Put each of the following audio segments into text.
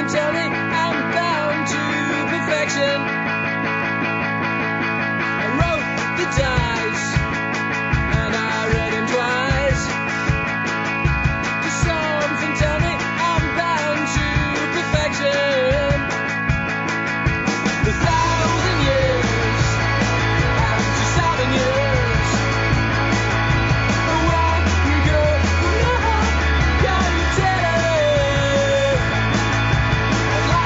tell me I'm bound to perfection. I wrote the dice and I read him twice. Does something tell me I'm bound to perfection? A 1,000 years and 2,000 years away we go. Can you tell it? I'd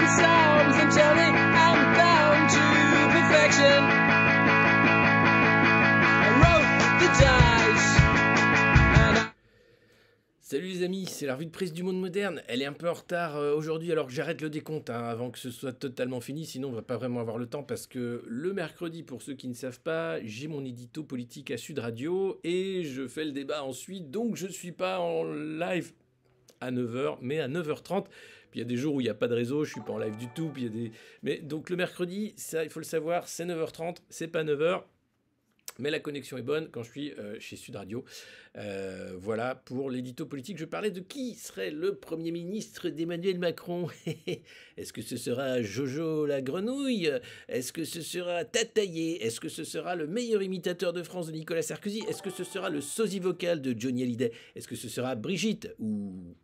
unsolved until the I'm bound to perfection. I wrote the dice. Salut les amis, c'est la revue de presse du monde moderne. Elle est un peu en retard aujourd'hui, alors j'arrête le décompte avant que ce soit totalement fini, sinon on va pas vraiment avoir le temps parce que le mercredi, pour ceux qui ne savent pas, j'ai mon édito politique à Sud Radio et je fais le débat ensuite, donc je suis pas en live à 9h, mais à 9h30. Puis il y a des jours où il n'y a pas de réseau, je suis pas en live du tout, puis il y a des... Mais donc le mercredi, ça il faut le savoir, c'est 9h30, c'est pas 9h. Mais la connexion est bonne quand je suis chez Sud Radio. Voilà pour l'édito politique. Je parlais de qui serait le Premier ministre d'Emmanuel Macron. Est-ce que ce sera Jojo la grenouille? Est-ce que ce sera Tataillé? Est-ce que ce sera le meilleur imitateur de France de Nicolas Sarkozy? Est-ce que ce sera le sosie vocal de Johnny Hallyday? Est-ce que ce sera Brigitte ou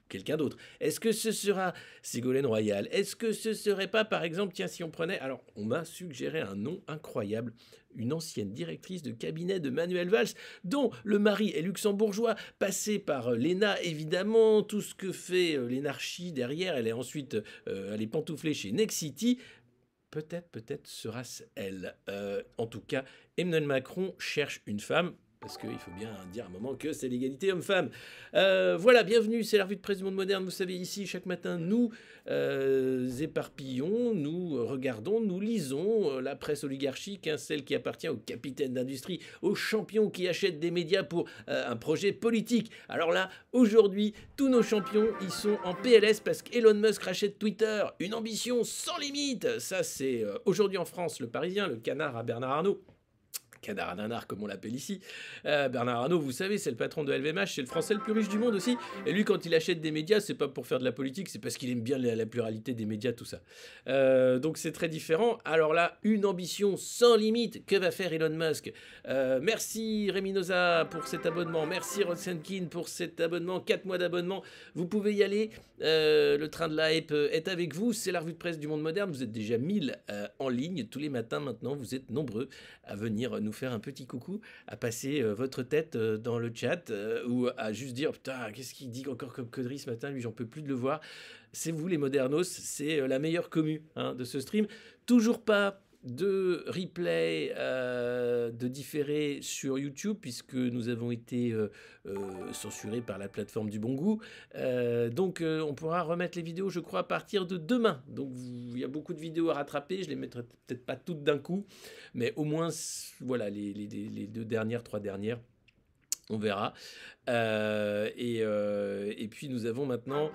quelqu'un d'autre? Est-ce que ce sera Ségolène Royal? Est-ce que ce serait pas, par exemple, tiens, si on prenait... Alors, on m'a suggéré un nom incroyable, une ancienne directrice de cabinet de Manuel Valls, dont le mari est luxembourgeois, passé par l'ENA, évidemment, tout ce que fait l'énarchie derrière, elle est ensuite allée pantoufler chez Nexity. Peut-être sera-ce elle. En tout cas, Emmanuel Macron cherche une femme, parce qu'il faut bien dire à un moment que c'est l'égalité homme-femme. Voilà, bienvenue, c'est la revue de presse du monde moderne. Vous savez, ici, chaque matin, nous éparpillons, nous regardons, nous lisons la presse oligarchique, celle qui appartient aux capitaines d'industrie, aux champions qui achètent des médias pour un projet politique. Alors là, aujourd'hui, tous nos champions, ils sont en PLS parce qu'Elon Musk rachète Twitter. Une ambition sans limite. Ça, c'est aujourd'hui en France, le Parisien, le canard à Bernard Arnault. Canard à nanar, comme on l'appelle ici. Bernard Arnault, vous savez, c'est le patron de LVMH, c'est le français le plus riche du monde aussi. Et lui, quand il achète des médias, c'est pas pour faire de la politique, c'est parce qu'il aime bien la pluralité des médias, tout ça. Donc c'est très différent. Alors là, une ambition sans limite. Que va faire Elon Musk? Merci Rémi Noza pour cet abonnement. Merci Rod Senkin pour cet abonnement. 4 mois d'abonnement. Vous pouvez y aller. Le train de la hype est avec vous. C'est la revue de presse du monde moderne. Vous êtes déjà 1000 en ligne tous les matins maintenant. Vous êtes nombreux à venir nous faire un petit coucou, à passer votre tête dans le chat ou à juste dire putain, qu'est-ce qu'il dit encore comme connerie ce matin, lui j'en peux plus de le voir. C'est vous les modernos, c'est la meilleure commu de ce stream. Toujours pas de replay de différé sur YouTube puisque nous avons été censurés par la plateforme du bon goût. Donc on pourra remettre les vidéos je crois à partir de demain. Donc il y a beaucoup de vidéos à rattraper, je les mettrai peut-être pas toutes d'un coup, mais au moins voilà les 2 dernières, 3 dernières. On verra. Et puis nous avons maintenant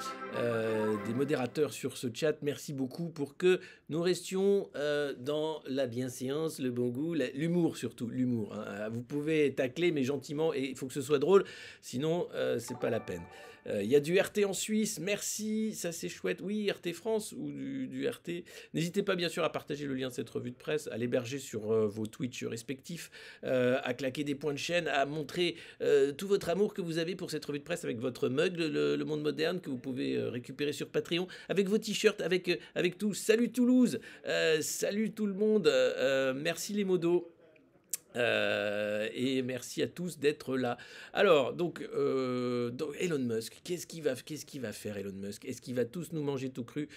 des modérateurs sur ce chat. Merci beaucoup pour que nous restions dans la bienséance, le bon goût, l'humour surtout, l'humour. Vous pouvez tacler mais gentiment et il faut que ce soit drôle, sinon c'est pas la peine. Il y a du RT en Suisse, merci, ça c'est chouette. Oui, RT France ou du RT. N'hésitez pas bien sûr à partager le lien de cette revue de presse, à l'héberger sur vos Twitch respectifs, à claquer des points de chaîne, à montrer tout votre amour que vous avez pour cette revue de presse avec votre mug, le monde moderne, que vous pouvez récupérer sur Patreon, avec vos t-shirts, avec tout. Salut Toulouse, salut tout le monde, merci les modos. Et merci à tous d'être là. Alors, donc Elon Musk, qu'est-ce qu'il va faire Elon Musk? Est-ce qu'il va tous nous manger tout cru?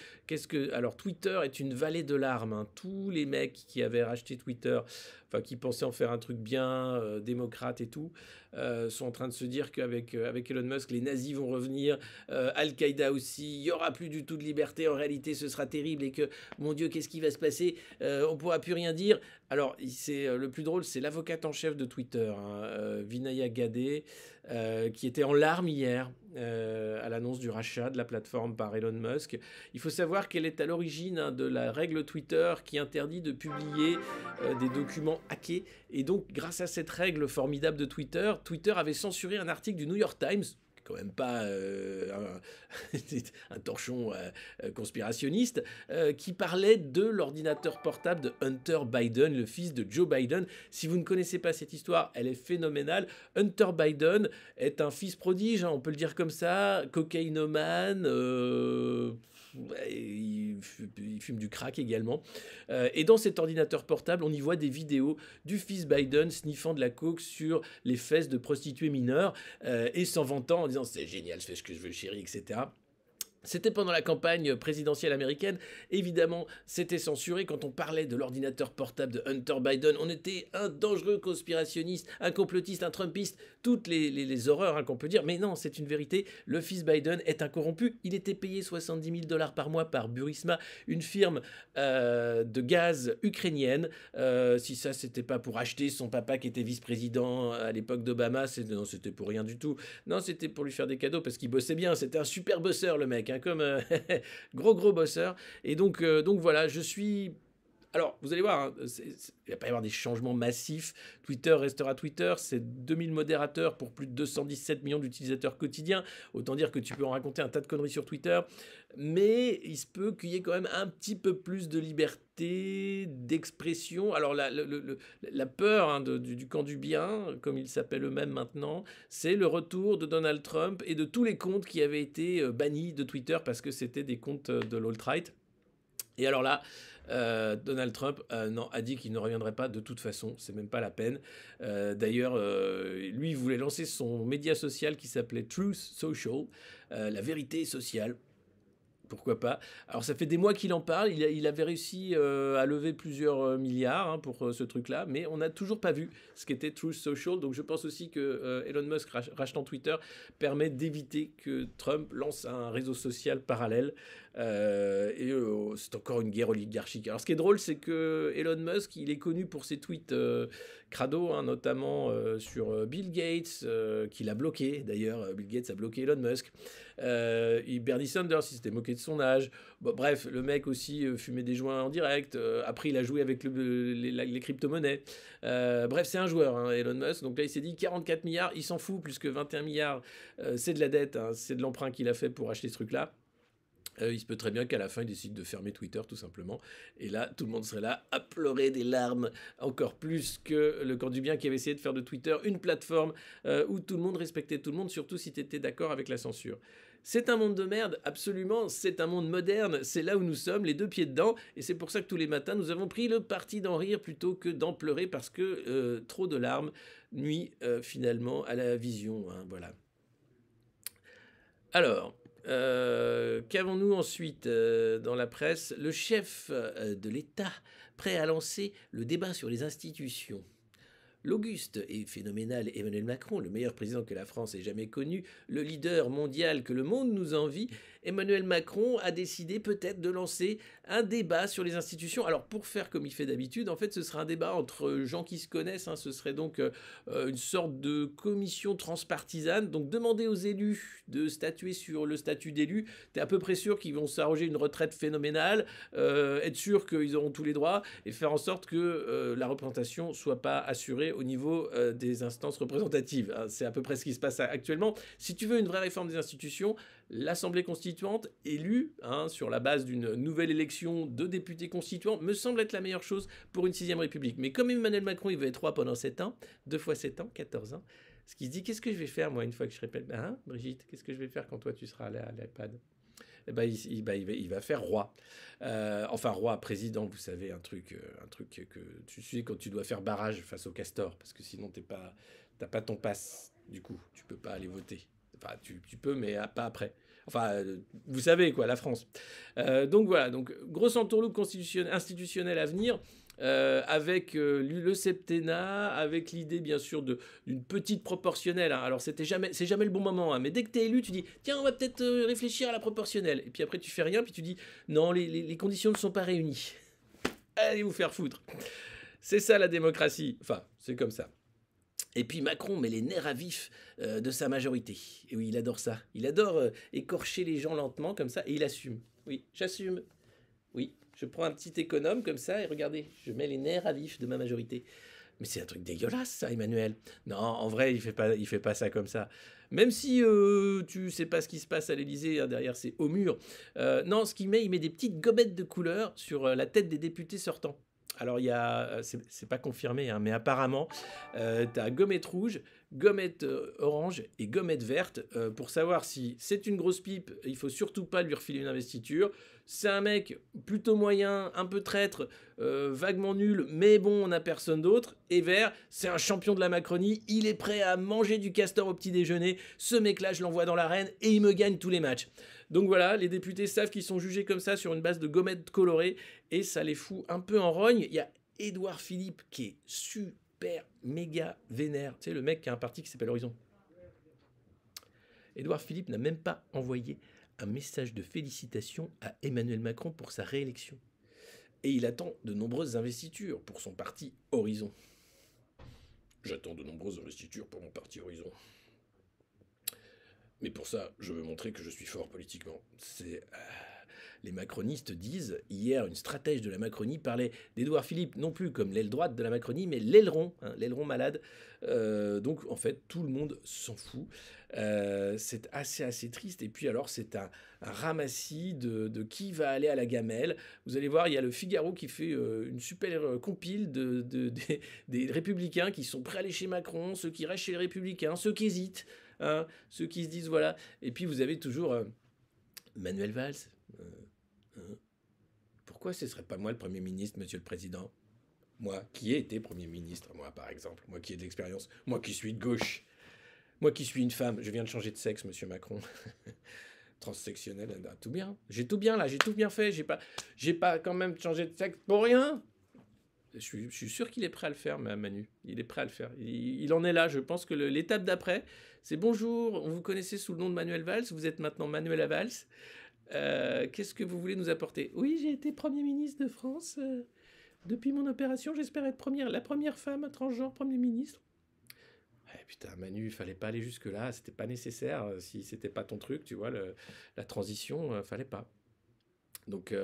Alors, Twitter est une vallée de larmes. Tous les mecs qui avaient racheté Twitter, enfin qui pensaient en faire un truc bien démocrate et tout, sont en train de se dire qu'avec Elon Musk, les nazis vont revenir, Al-Qaïda aussi, il n'y aura plus du tout de liberté, en réalité ce sera terrible et que, mon Dieu, qu'est-ce qui va se passer? On ne pourra plus rien dire. Alors, le plus drôle, c'est l'avocate en chef de Twitter, Vinaya Gadé, qui était en larmes hier à l'annonce du rachat de la plateforme par Elon Musk. Il faut savoir qu'elle est à l'origine de la règle Twitter qui interdit de publier des documents hackés. Et donc, grâce à cette règle formidable de Twitter, Twitter avait censuré un article du New York Times, quand même pas un torchon conspirationniste, qui parlait de l'ordinateur portable de Hunter Biden, le fils de Joe Biden. Si vous ne connaissez pas cette histoire, elle est phénoménale. Hunter Biden est un fils prodige, on peut le dire comme ça, cocaïnomane, il fume du crack également. Et dans cet ordinateur portable, on y voit des vidéos du fils Biden sniffant de la coke sur les fesses de prostituées mineures et s'en vantant en disant « c'est génial, je fais ce que je veux chérie », etc. C'était pendant la campagne présidentielle américaine. Évidemment, c'était censuré. Quand on parlait de l'ordinateur portable de Hunter Biden, on était un dangereux conspirationniste, un complotiste, un trumpiste, toutes les horreurs qu'on peut dire. Mais non, c'est une vérité. Le fils Biden est un corrompu. Il était payé 70 000 $ par mois par Burisma, une firme de gaz ukrainienne. Si ça, c'était pas pour acheter son papa qui était vice-président à l'époque d'Obama, non, c'était pour rien du tout. Non, c'était pour lui faire des cadeaux parce qu'il bossait bien. C'était un super bosseur, le mec. Comme gros bosseur. Et donc voilà, je suis... Alors, vous allez voir, hein, il va pas y avoir des changements massifs. Twitter restera Twitter. C'est 2000 modérateurs pour plus de 217 millions d'utilisateurs quotidiens. Autant dire que tu peux en raconter un tas de conneries sur Twitter. Mais il se peut qu'il y ait quand même un petit peu plus de liberté d'expression. Alors, la peur du camp du bien, comme ils s'appellent eux-mêmes maintenant, c'est le retour de Donald Trump et de tous les comptes qui avaient été bannis de Twitter parce que c'était des comptes de l'alt-right. Et alors là, Donald Trump a dit qu'il ne reviendrait pas de toute façon, c'est même pas la peine. D'ailleurs, lui, il voulait lancer son média social qui s'appelait Truth Social, la vérité sociale. Pourquoi pas? Alors ça fait des mois qu'il en parle, il avait réussi à lever plusieurs milliards pour ce truc-là, mais on n'a toujours pas vu ce qu'était Truth Social, donc je pense aussi que Elon Musk rachetant Twitter permet d'éviter que Trump lance un réseau social parallèle, c'est encore une guerre oligarchique. Alors ce qui est drôle, c'est que Elon Musk, il est connu pour ses tweets crado, notamment sur Bill Gates, qu'il a bloqué, d'ailleurs, Bill Gates a bloqué Elon Musk. Bernie Sanders, il s'était moqué de son âge. Bon, bref, le mec aussi fumait des joints en direct. Après, il a joué avec les crypto-monnaies. Bref, c'est un joueur, Elon Musk. Donc là, il s'est dit 44 milliards, il s'en fout, plus que 21 milliards, c'est de la dette, c'est de l'emprunt qu'il a fait pour acheter ce truc-là. Il se peut très bien qu'à la fin, il décide de fermer Twitter, tout simplement. Et là, tout le monde serait là à pleurer des larmes, encore plus que le camp du bien qui avait essayé de faire de Twitter une plateforme où tout le monde respectait tout le monde, surtout si tu étais d'accord avec la censure. C'est un monde de merde, absolument, c'est un monde moderne, c'est là où nous sommes, les deux pieds dedans, et c'est pour ça que tous les matins, nous avons pris le parti d'en rire plutôt que d'en pleurer, parce que trop de larmes nuit finalement à la vision, voilà. Alors... qu'avons-nous ensuite dans la presse? Le chef de l'État prêt à lancer le débat sur les institutions. L'auguste et phénoménal Emmanuel Macron, le meilleur président que la France ait jamais connu, le leader mondial que le monde nous envie, Emmanuel Macron a décidé peut-être de lancer un débat sur les institutions. Alors pour faire comme il fait d'habitude, en fait ce sera un débat entre gens qui se connaissent, ce serait donc une sorte de commission transpartisane, donc demander aux élus de statuer sur le statut d'élu, t'es à peu près sûr qu'ils vont s'arroger une retraite phénoménale, être sûr qu'ils auront tous les droits et faire en sorte que la représentation soit pas assurée au niveau des instances représentatives. C'est à peu près ce qui se passe actuellement. Si tu veux une vraie réforme des institutions, l'Assemblée constituante élue sur la base d'une nouvelle élection de députés constituants me semble être la meilleure chose pour une 6ème République. Mais comme Emmanuel Macron il veut être roi pendant 7 ans, 2 fois 7 ans, 14 ans, ce qui se dit qu'est-ce que je vais faire moi une fois que je répète, Brigitte, qu'est-ce que je vais faire quand toi tu seras à l'iPad? Eh ben, il va faire roi. Enfin, roi, président, vous savez, un truc que tu sais quand tu dois faire barrage face au castor, parce que sinon t'as pas ton passe, du coup, tu peux pas aller voter. Enfin, tu peux, mais pas après. Enfin, vous savez quoi, la France. Donc voilà, donc grosse entourloupe institutionnelle à venir. Avec le septennat, avec l'idée bien sûr d'une petite proportionnelle. Alors c'est jamais le bon moment, mais dès que tu es élu, tu dis tiens, on va peut-être réfléchir à la proportionnelle. Et puis après tu fais rien, puis tu dis non, les conditions ne sont pas réunies. Allez vous faire foutre. C'est ça la démocratie. Enfin, c'est comme ça. Et puis Macron met les nerfs à vif de sa majorité. Et oui, il adore ça. Il adore écorcher les gens lentement comme ça, et il assume. Oui, j'assume. Oui, je prends un petit économe comme ça, et regardez, je mets les nerfs à vif de ma majorité. Mais c'est un truc dégueulasse, ça, Emmanuel. Non, en vrai, il fait pas ça comme ça. Même si tu sais pas ce qui se passe à l'Élysée, derrière c'est au mur. Non, ce qu'il met, il met des petites gommettes de couleur sur la tête des députés sortants. Alors, il y a, c'est pas confirmé, mais apparemment, tu as gommette rouge, gommette orange et gommette verte. Pour savoir si c'est une grosse pipe, il faut surtout pas lui refiler une investiture. C'est un mec plutôt moyen, un peu traître, vaguement nul, mais bon, on n'a personne d'autre. Et vert, c'est un champion de la Macronie, il est prêt à manger du castor au petit déjeuner. Ce mec-là, je l'envoie dans l'arène et il me gagne tous les matchs. Donc voilà, les députés savent qu'ils sont jugés comme ça sur une base de gommettes colorées et ça les fout un peu en rogne. Il y a Édouard Philippe qui est super méga vénère. Tu sais, le mec qui a un parti qui s'appelle Horizon. Édouard Philippe n'a même pas envoyé un message de félicitations à Emmanuel Macron pour sa réélection. Et il attend de nombreuses investitures pour son parti Horizon. J'attends de nombreuses investitures pour mon parti Horizon. Mais pour ça, je veux montrer que je suis fort politiquement. Les macronistes disent, hier, une stratège de la Macronie parlait d'Édouard Philippe, non plus comme l'aile droite de la Macronie, mais l'aileron, l'aileron malade. Donc, en fait, tout le monde s'en fout. C'est assez triste. Et puis, alors, c'est un ramassis de qui va aller à la gamelle. Vous allez voir, il y a le Figaro qui fait une super compile des républicains qui sont prêts à aller chez Macron, ceux qui restent chez les républicains, ceux qui hésitent, ceux qui se disent voilà. Et puis, vous avez toujours Manuel Valls. Pourquoi ce ne serait pas moi le Premier ministre, Monsieur le Président? Moi, qui ai été Premier ministre, moi par exemple, moi qui ai de l'expérience, moi qui suis de gauche, moi qui suis une femme, je viens de changer de sexe, Monsieur Macron. Transsectionnel, tout bien. J'ai tout bien là, j'ai tout bien fait, j'ai pas quand même changé de sexe pour rien. Je suis sûr qu'il est prêt à le faire, Manu. Il est prêt à le faire. Il en est là. Je pense que l'étape d'après, c'est bonjour, vous connaissez sous le nom de Manuel Valls, vous êtes maintenant Manuela Valls. Qu'est-ce que vous voulez nous apporter? Oui, j'ai été Premier ministre de France. Depuis mon opération, j'espère être la première femme transgenre Premier ministre. Putain, Manu, il fallait pas aller jusque-là. C'était pas nécessaire. Si c'était pas ton truc, tu vois, la transition, fallait pas. Donc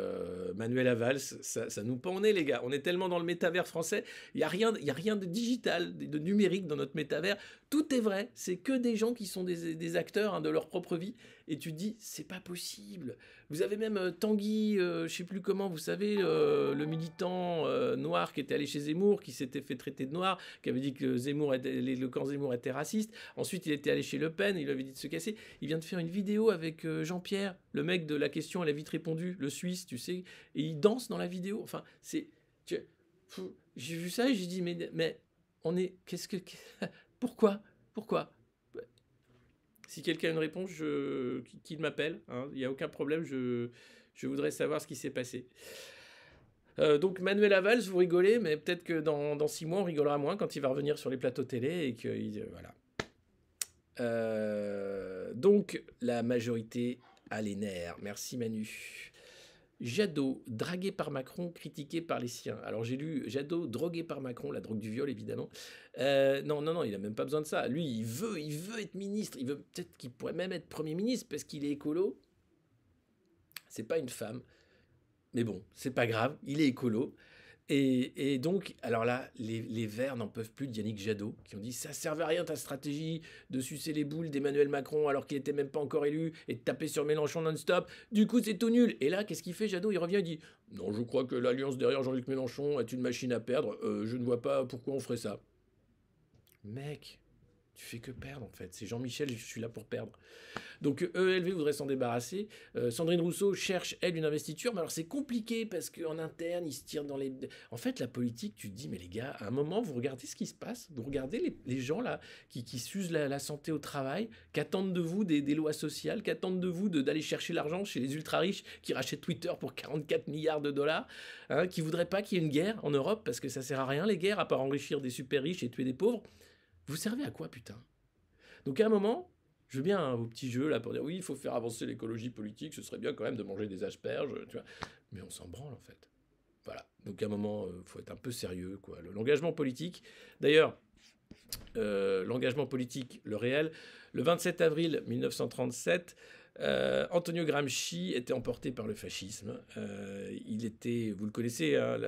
Manuela Valls, ça nous pend au nez, les gars. On est tellement dans le métavers français, il n'y a rien de digital, de numérique dans notre métavers. Tout est vrai, c'est que des gens qui sont des acteurs de leur propre vie. Et tu te dis, c'est pas possible. Vous avez même Tanguy, je sais plus comment, vous savez, le militant noir qui était allé chez Zemmour, qui s'était fait traiter de noir, qui avait dit que le camp Zemmour était raciste. Ensuite, il était allé chez Le Pen, il lui avait dit de se casser. Il vient de faire une vidéo avec Jean-Pierre, le mec de La Question, elle a vite répondu, le Suisse, tu sais, et il danse dans la vidéo. Enfin, j'ai vu ça et j'ai dit, mais on est... Pourquoi Si quelqu'un a une réponse, qu'il m'appelle. Il n'y a aucun problème, je voudrais savoir ce qui s'est passé. Donc Manuela Valls, vous rigolez, mais peut-être que dans 6 mois, on rigolera moins quand il va revenir sur les plateaux télé et que... voilà. Donc, la majorité a les nerfs. Merci Manu. Jadot, dragué par Macron, critiqué par les siens. Alors j'ai lu Jadot, drogué par Macron, la drogue du viol évidemment. Non, il a même pas besoin de ça. Lui, il veut être ministre. Il veut peut-être qu'il pourrait même être Premier ministre parce qu'il est écolo. C'est pas une femme. Mais bon, c'est pas grave, il est écolo. Et donc, alors là, les Verts n'en peuvent plus de Yannick Jadot, qui ont dit ça servait à rien ta stratégie de sucer les boules d'Emmanuel Macron alors qu'il n'était même pas encore élu et de taper sur Mélenchon non-stop. Du coup, c'est tout nul. Et là, qu'est-ce qu'il fait, Jadot? Il revient et dit non, je crois que l'alliance derrière Jean-Luc Mélenchon est une machine à perdre. Je ne vois pas pourquoi on ferait ça. Mec, tu fais que perdre en fait. C'est Jean-Michel, je suis là pour perdre. Donc ELV voudrait s'en débarrasser. Sandrine Rousseau cherche, elle, une investiture. Mais alors c'est compliqué parce qu'en interne, ils se tirent dans les... En fait, la politique, tu te dis, mais les gars, à un moment, vous regardez ce qui se passe. Vous regardez les gens là qui s'usent la santé au travail, qui attendent de vous des lois sociales, qui attendent de vous d'aller chercher l'argent chez les ultra-riches qui rachètent Twitter pour 44 milliards de dollars, qui voudraient pas qu'il y ait une guerre en Europe parce que ça sert à rien, les guerres, à part enrichir des super riches et tuer des pauvres. Vous servez à quoi, putain? Donc à un moment... Je veux bien vos petits jeux là pour dire oui, il faut faire avancer l'écologie politique, ce serait bien quand même de manger des asperges, tu vois. Mais on s'en branle en fait. Voilà. Donc à un moment, faut être un peu sérieux, quoi. L'engagement politique. D'ailleurs, l'engagement politique, le réel, le 27 avril 1937, Antonio Gramsci était emporté par le fascisme. Il était, vous le connaissez, hein,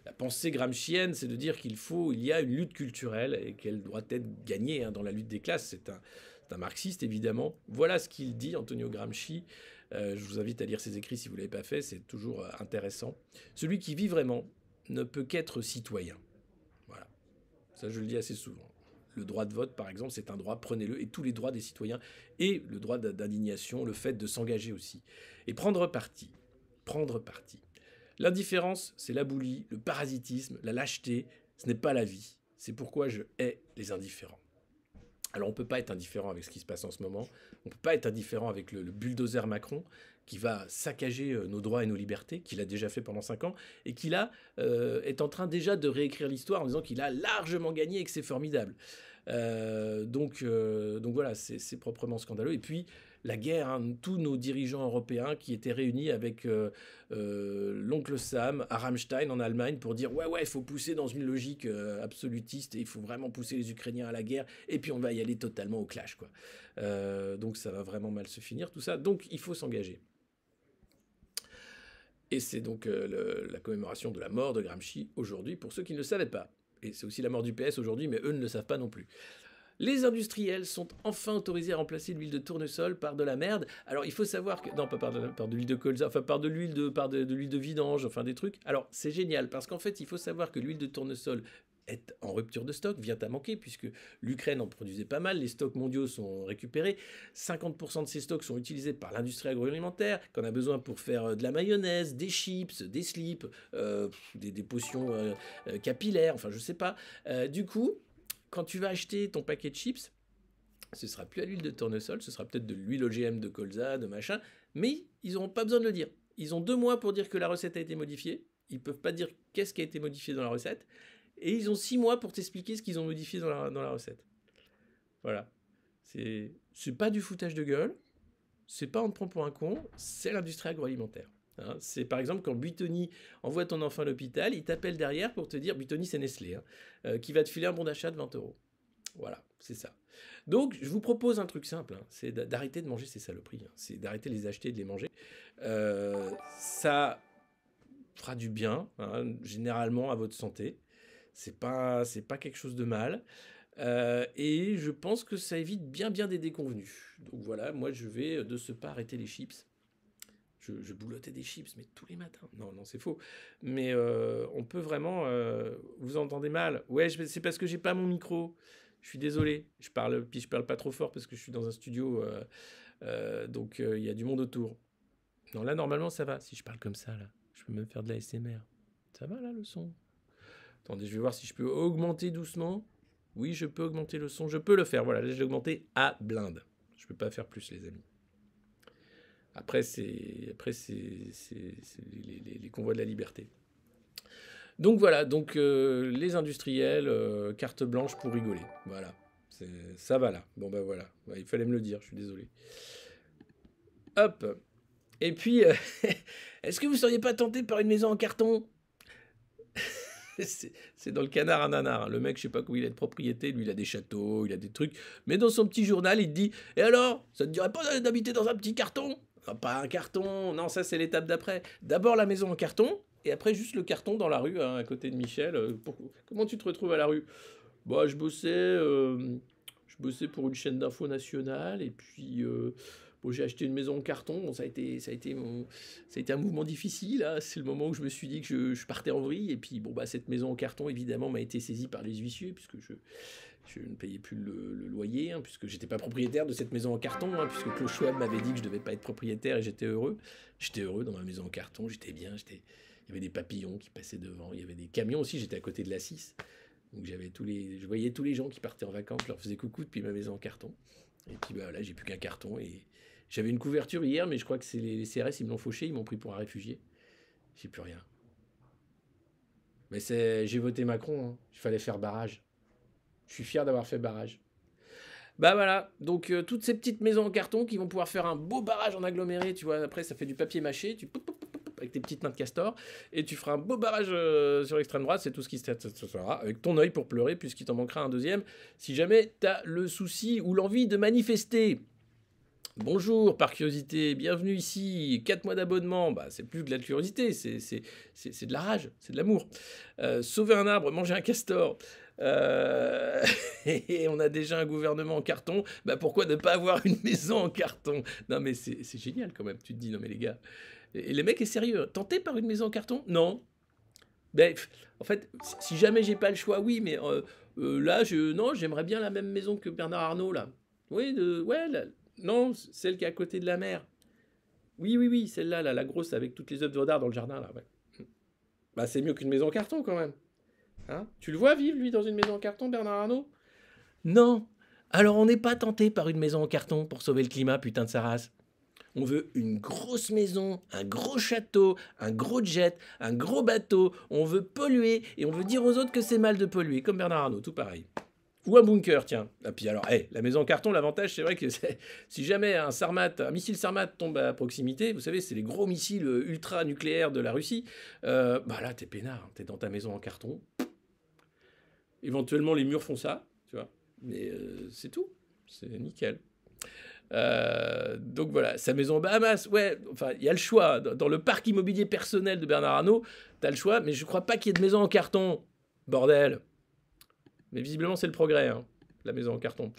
la pensée gramscienne, c'est de dire il y a une lutte culturelle et qu'elle doit être gagnée dans la lutte des classes. C'est un marxiste, évidemment. Voilà ce qu'il dit, Antonio Gramsci. Je vous invite à lire ses écrits si vous ne l'avez pas fait, c'est toujours intéressant. Celui qui vit vraiment ne peut qu'être citoyen. Voilà. Ça, je le dis assez souvent. Le droit de vote, par exemple, c'est un droit, prenez-le, et tous les droits des citoyens, et le droit d'indignation, le fait de s'engager aussi. Et prendre parti. L'indifférence, c'est l'aboulie, le parasitisme, la lâcheté, ce n'est pas la vie. C'est pourquoi je hais les indifférents. Alors on ne peut pas être indifférent avec ce qui se passe en ce moment, on ne peut pas être indifférent avec le bulldozer Macron qui va saccager nos droits et nos libertés, qu'il a déjà fait pendant 5 ans, et qui là est en train déjà de réécrire l'histoire en disant qu'il a largement gagné et que c'est formidable. Donc voilà, c'est proprement scandaleux. Et puis la guerre, hein, tous nos dirigeants européens qui étaient réunis avec l'oncle Sam à Rammstein en Allemagne pour dire ouais, il faut pousser dans une logique absolutiste et il faut vraiment pousser les Ukrainiens à la guerre et puis on va y aller totalement au clash, quoi. Donc ça va vraiment mal se finir tout ça. Donc il faut s'engager. Et c'est donc la commémoration de la mort de Gramsci aujourd'hui, pour ceux qui ne le savaient pas. Et c'est aussi la mort du PS aujourd'hui, mais eux ne le savent pas non plus. Les industriels sont enfin autorisés à remplacer l'huile de tournesol par de la merde. Alors il faut savoir que... Non, pas par de l'huile de colza, enfin par de l'huile de l'huile de vidange, enfin des trucs. Alors c'est génial, parce qu'en fait il faut savoir que l'huile de tournesol est en rupture de stock, vient à manquer, puisque l'Ukraine en produisait pas mal, les stocks mondiaux sont récupérés, 50% de ces stocks sont utilisés par l'industrie agroalimentaire, qu'on a besoin pour faire de la mayonnaise, des chips, des slips, des potions capillaires, enfin je sais pas. Du coup, quand tu vas acheter ton paquet de chips, ce sera plus à l'huile de tournesol, ce sera peut-être de l'huile OGM de colza, de machin, mais ils n'auront pas besoin de le dire. Ils ont 2 mois pour dire que la recette a été modifiée, ils peuvent pas dire qu'est-ce qui a été modifié dans la recette, et ils ont 6 mois pour t'expliquer ce qu'ils ont modifié dans la recette. Voilà. C'est pas du foutage de gueule, c'est pas on te prend pour un con, c'est l'industrie agroalimentaire. Hein, c'est par exemple quand Buitoni envoie ton enfant à l'hôpital, il t'appelle derrière pour te dire, Buitoni c'est Nestlé, hein, qui va te filer un bon d'achat de 20 €. Voilà, c'est ça. Donc je vous propose un truc simple, hein, c'est d'arrêter de manger ces saloperies, hein, c'est d'arrêter de les acheter et de les manger. Ça fera du bien, hein, généralement à votre santé. C'est pas quelque chose de mal. Et je pense que ça évite bien des déconvenus. Donc voilà, moi je vais de ce pas arrêter les chips. Je boulottais des chips, mais tous les matins. Non, c'est faux. Mais on peut vraiment... vous entendez mal? Ouais, c'est parce que j'ai pas mon micro. Je suis désolé. Je parle pas trop fort parce que je suis dans un studio. Donc il y a du monde autour. Non, là, normalement, ça va. Si je parle comme ça, là, je peux même faire de la SMR. Ça va, là, le son? Attendez, je vais voir si je peux augmenter doucement. Oui, je peux augmenter le son. Je peux le faire. Voilà, là, je l'ai augmenté à blinde. Je peux pas faire plus, les amis. Après, c'est les convois de la liberté. Donc voilà, donc les industriels, carte blanche pour rigoler. Voilà, ça va là. Bon ben voilà, ouais, il fallait me le dire, je suis désolé. Hop. Et puis, est-ce que vous seriez pas tenté par une maison en carton? C'est dans le canard à nanar. Hein. Le mec, je sais pas comment il a de propriété. Lui, il a des châteaux, il a des trucs. Mais dans son petit journal, il te dit « Et alors, ça te dirait pas d'habiter dans un petit carton ?» Non, pas un carton. Non, ça, c'est l'étape d'après. D'abord, la maison en carton. Et après, juste le carton dans la rue, hein, à côté de Michel. Comment tu te retrouves à la rue? Bah, je bossais pour une chaîne d'info nationale. Et puis... bon, j'ai acheté une maison en carton, bon, ça a été un mouvement difficile, hein. C'est le moment où je me suis dit que je partais en vrille, et puis bon, bah, cette maison en carton, évidemment, m'a été saisie par les huissiers, puisque je ne payais plus le loyer, hein, puisque j'étais pas propriétaire de cette maison en carton, hein, puisque Klaus Schwab m'avait dit que je devais pas être propriétaire, et j'étais heureux. J'étais heureux dans ma maison en carton, j'étais bien, il y avait des papillons qui passaient devant, il y avait des camions aussi, j'étais à côté de la 6, donc je voyais tous les gens qui partaient en vacances, je leur faisais coucou depuis ma maison en carton, et puis bah, là, j'ai plus qu'un carton, et... J'avais une couverture hier, mais je crois que c'est les CRS, ils me l'ont fauché, ils m'ont pris pour un réfugié. J'ai plus rien. Mais j'ai voté Macron, hein. Il fallait faire barrage. Je suis fier d'avoir fait barrage. Bah voilà, donc toutes ces petites maisons en carton qui vont pouvoir faire un beau barrage en aggloméré, tu vois, après ça fait du papier mâché, avec tes petites mains de castor, et tu feras un beau barrage sur l'extrême droite, c'est tout ce qui se fera, avec ton œil pour pleurer, puisqu'il t'en manquera un deuxième, si jamais t'as le souci ou l'envie de manifester. Bonjour, par curiosité, bienvenue ici, 4 mois d'abonnement, bah, c'est plus que de la curiosité, c'est de la rage, c'est de l'amour. Sauver un arbre, manger un castor, et on a déjà un gouvernement en carton, bah, pourquoi ne pas avoir une maison en carton? Non mais c'est génial quand même, tu te dis, non mais les gars, et les mecs est sérieux, tenté par une maison en carton? Non. Ben, en fait, si jamais j'ai pas le choix, oui, mais là, non, j'aimerais bien la même maison que Bernard Arnault, là. Oui, ouais, non, celle qui est à côté de la mer. Oui, celle-là, la grosse avec toutes les œuvres d'art dans le jardin, là. Ouais. Bah, c'est mieux qu'une maison en carton, quand même. Hein? Tu le vois vivre, lui, dans une maison en carton, Bernard Arnault? Non, Alors on n'est pas tenté par une maison en carton pour sauver le climat, putain de sa race. On veut une grosse maison, un gros château, un gros jet, un gros bateau. On veut polluer et on veut dire aux autres que c'est mal de polluer, comme Bernard Arnault, tout pareil. Ou un bunker, tiens. Et puis alors, la maison en carton, l'avantage, c'est vrai que si jamais un missile Sarmat tombe à proximité, vous savez, c'est les gros missiles ultra-nucléaires de la Russie, bah là, t'es peinard, t'es dans ta maison en carton. Éventuellement, les murs font ça, tu vois. Mais c'est tout. C'est nickel. Donc voilà, sa maison aux Bahamas, ouais, enfin, il y a le choix. Dans le parc immobilier personnel de Bernard Arnault, t'as le choix, mais je crois pas qu'il y ait de maison en carton. Bordel. Mais visiblement, c'est le progrès, hein, la maison en carton.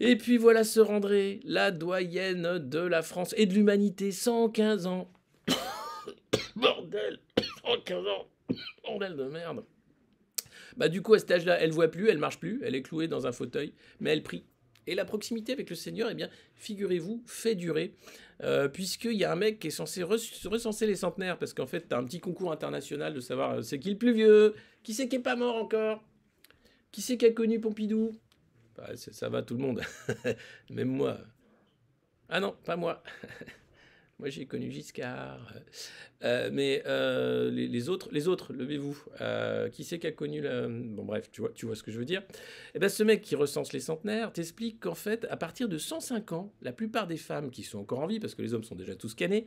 Et puis voilà Sœur André, la doyenne de la France et de l'humanité, 115 ans. Bordel, 115 ans. Bordel de merde. Bah du coup, à cet âge-là, elle voit plus, elle marche plus, elle est clouée dans un fauteuil, mais elle prie. Et la proximité avec le Seigneur, eh bien, figurez-vous, fait durer, puisqu'il y a un mec qui est censé recenser les centenaires, parce qu'en fait, tu as un petit concours international de savoir c'est qui le plus vieux, qui c'est qui est pas mort encore, qui c'est qui a connu Pompidou. Bah, ça va tout le monde, même moi. Ah non, pas moi. Moi, j'ai connu Giscard. Mais les autres, levez-vous. Qui c'est qui a connu la... Bon, bref, tu vois ce que je veux dire. Eh bien, ce mec qui recense les centenaires t'explique qu'en fait, à partir de 105 ans, la plupart des femmes qui sont encore en vie, parce que les hommes sont déjà tous cannés,